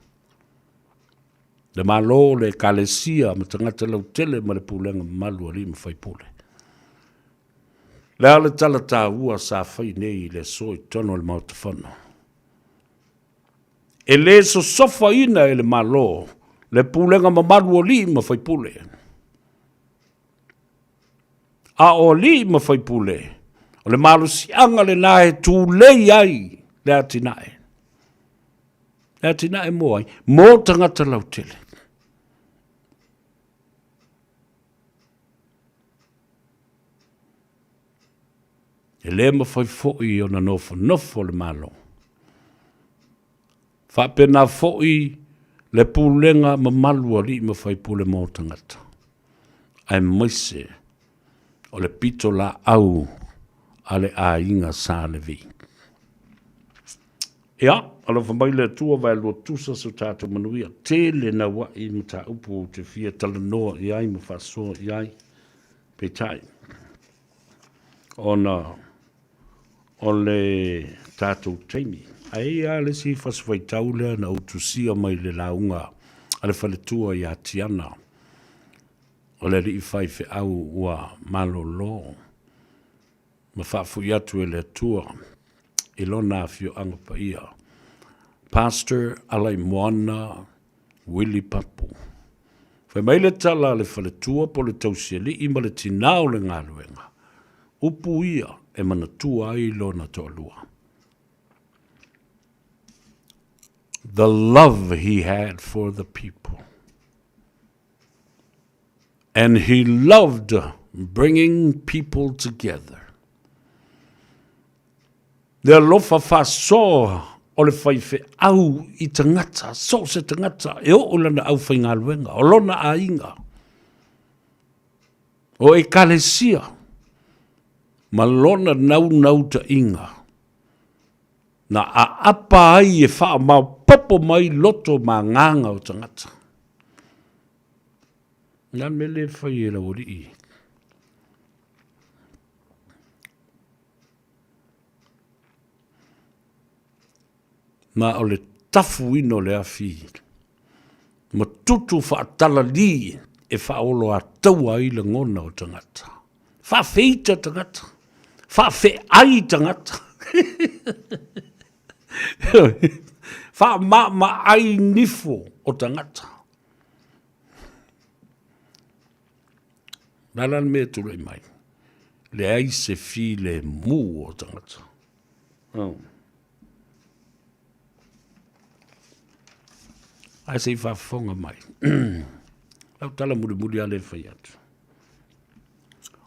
Le malo le kalesia ma tangata lau tele ma le pūlenga malu ali ma whai pule. Le ale tala tā ua sa whai nei le soi tono le mautawhano. E le so sofa ina e le malo le pūlenga ma malu ali ma whai pule. A o li ma whai pule. O le malu si anga le nae tū lei ai le atinae. Le atinae mo ai. Mo tangata lau tele. E le ma whai fōi o na nofo le malo. Whapena fōi le pūlenga ma malua li ma whai pūle mō tangata. Ai maise o le pito la au a le a inga sā le vi. Ia, ala whamai le tua vai lua tusa su tātou manuia. Tele na wa i mta upu te fia tala noa i ai ma whasoa i ai. Pe tai. O le tātou teimi. Ai a le si whaswai taulea na utusia mai le launga. Ale whale tua i atiana. O le ri whai whi au ua malo lo. Ma whafu i atu e le tua. I lona fio anga pa ia. Pastor alai moana Willi Papu. Whai mai le tala le whale tua po le tausia li ima le tinao le ngā luenga. Upu ia e mana tua ai lona toa lua. The love he had for the people. And he loved bringing people together. Le lofa whasoa o le whaife au i tangata, so se tangata, e o lana au whai ngā luenga, o lona a inga. O e kalesia, ma lona nau ta inga. Na a apa ai e wha mau popo mai loto ma nganga o tangata. Nga mele whai e la ori i. Ma o le tafu ino le afi. Ma tutu whaatala li e whaolo a taua i le ngona o tangata. Whawheita tangata. Whawhe ai tangata. Wha ai nifo o tangata. Nalan me tūrei mai. Le ai se fi le mū o tangata. Ai se whafonga mai. Lau tala muri ale whai atu.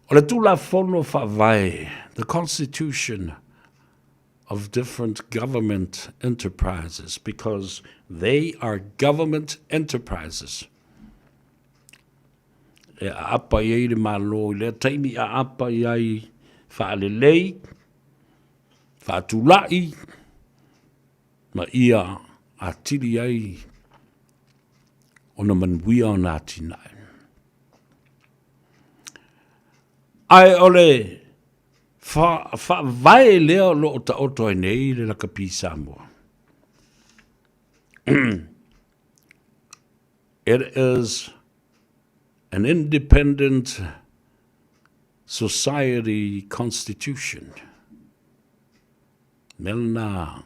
O le tūla whono whawai, the constitution of different government enterprises, because they are government enterprises. E a apa iei le malo, le taimi a apa iei whaalelei, whaatulai, ma ia a tiri ai ona manuia o nā tinai. Ai ole fa vai leo lo ta oto nei le la kapi Samoa. It is an independent society constitution. Melna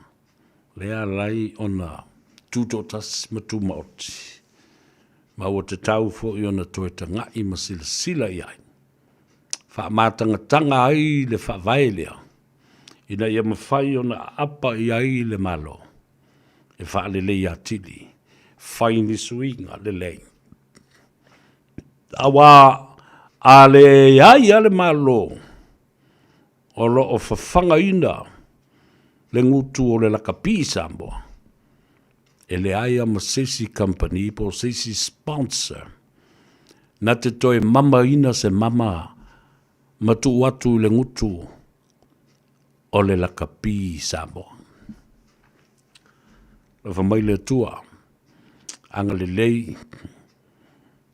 lea lai ona tutotas matumaoti. Ma o te tau fo i ona toe tanga i masila sila iai. Wha mātanga ai le wha vaelea. Ina ia mawhai ona apa iai le malo. E wha le lei atili. Whai ni suinga le lei. Awa a le iai ale malo. O lo o whawhanga ina. Le ngutu o le lakapi Samoa. E le aia ma sesi company po sesi sponsor. Na te toi mama ina se mama matu watu le ngutu o le lakapi Samoa. Le whamai le tua, anga le lei,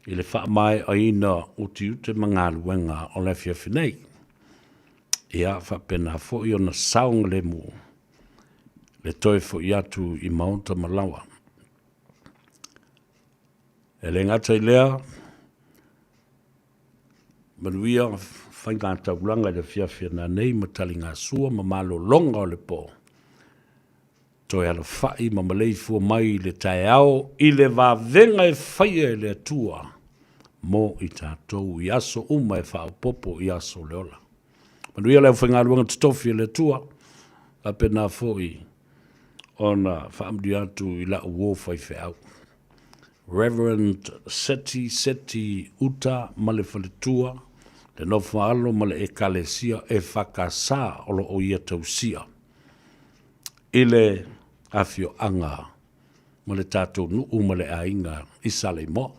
i le wha mai a ina uti ute mga luenga o le whiawhinei. Ia wha pena fo i ona saunga le mu, le toi fo i atu i maunta malawa. E le ngata i lea, manuia whainga taulanga le whiawhina nei matali ngā sua ma malo longa o le po. Toi ala whai ma malei fua mai le tae ao i le wavenga e whaia e le atua mo i tātou i aso uma e whao popo i aso leola. Manuia leo whainga luanga tutofi e le atua a pena fōi ona whaamdi atu i la uo whai au. Reverend Seti Uta male whaletua, le nofa alo male e kalesia e whakasā olo o ia tausia. Ile afio anga male tātou nuu male a inga i sale moa.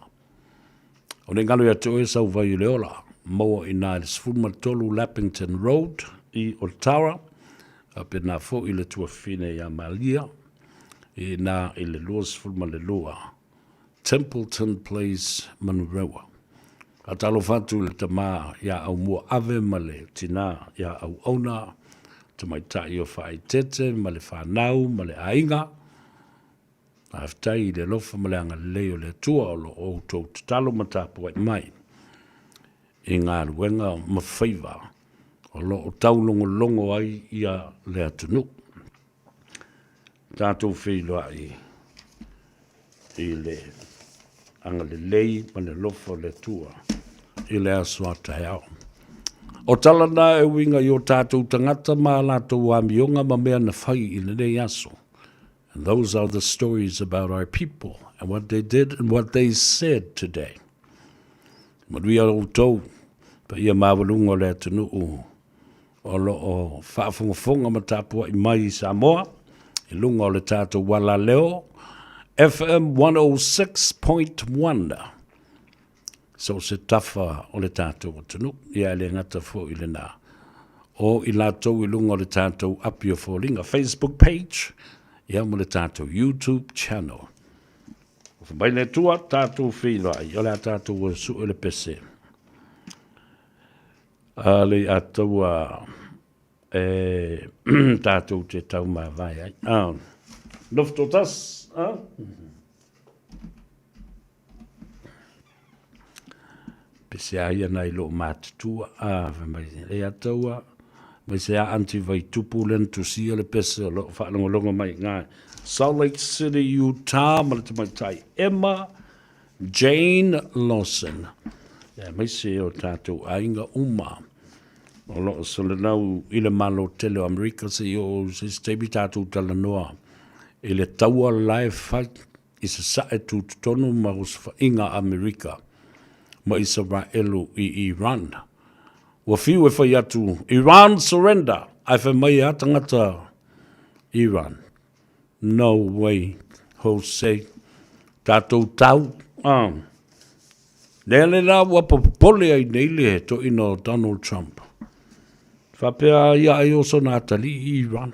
O ne ngalo ia tō e sau vai leola, maua i nā le sfuma tolu Lappington Road i Otawa, a pe nā fo i le tua fine i Amalia, i nā i le lua sfuma le lua. Templeton Place, Manurewa. A talo fatu le tama ia au mua ave male tina ia au auna, te mai tai o whae tete, male whanau, male ainga. A haftai i le lofa male anga leo le tua o lo o tau te talo matapu ai mai. I ngā ruenga ma Faiva, o lo o tau longo ai ia le atunu. Tātou whiloa i le anga le lei ma le lofo le tua i le asua tai au. O talana e winga i o tātou tangata ma lātou amionga ma mea na whai i le nei aso. And those are the stories about our people and what they did and what they said today. Maria o tau, pa ia mawalunga le tunu o lo o whaafungafunga ma tāpua i mai i Samoa, i lunga o le tātou wala leo, FM 106.1. So se tafa o le tātou o tunu, ia le ngata fo i le nā. O i lātou i lunga o le tātou apio fo linga Facebook page, ia mo le tātou YouTube channel. Bai le tua tātou whilai, o le tātou o su le pese. Le atua tātou te tau mā vai ai. Lofto tas, pese aia nei lo mātutua, le atua, mai se a anti vai tupu len tu si le pese, lo whaanonga mai ngai. Salt Lake City, Utah, Malatamattai, Emma Jane Lawson. Mai se o tātou ainga uma. O lo so le nau i le malo tele o Amerika se o se stebi tātou tala noa. I le taua live fight i se sae tu tonu ma o se inga Amerika. Ma Israelu i Iran. Wa fiu e whai atu. Iran surrender. Ai whai mai atangata Iran. No way, Jose. Tātou tau. Nele la wapa pole ai neile he to ino Donald Trump. Whapea ia ai oso nātali i Iran.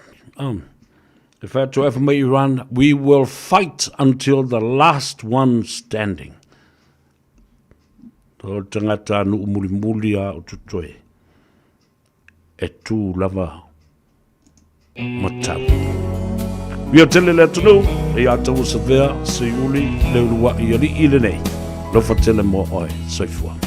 If I had to ever make Iran, we will fight until the last one standing. Tō tangata nu umuri a o tutoe. E tū lava matau. Ia tele le tunu, e a tau sa vea, se uli, le urua i ali i le nei. Lofa tele mo oi, soifua.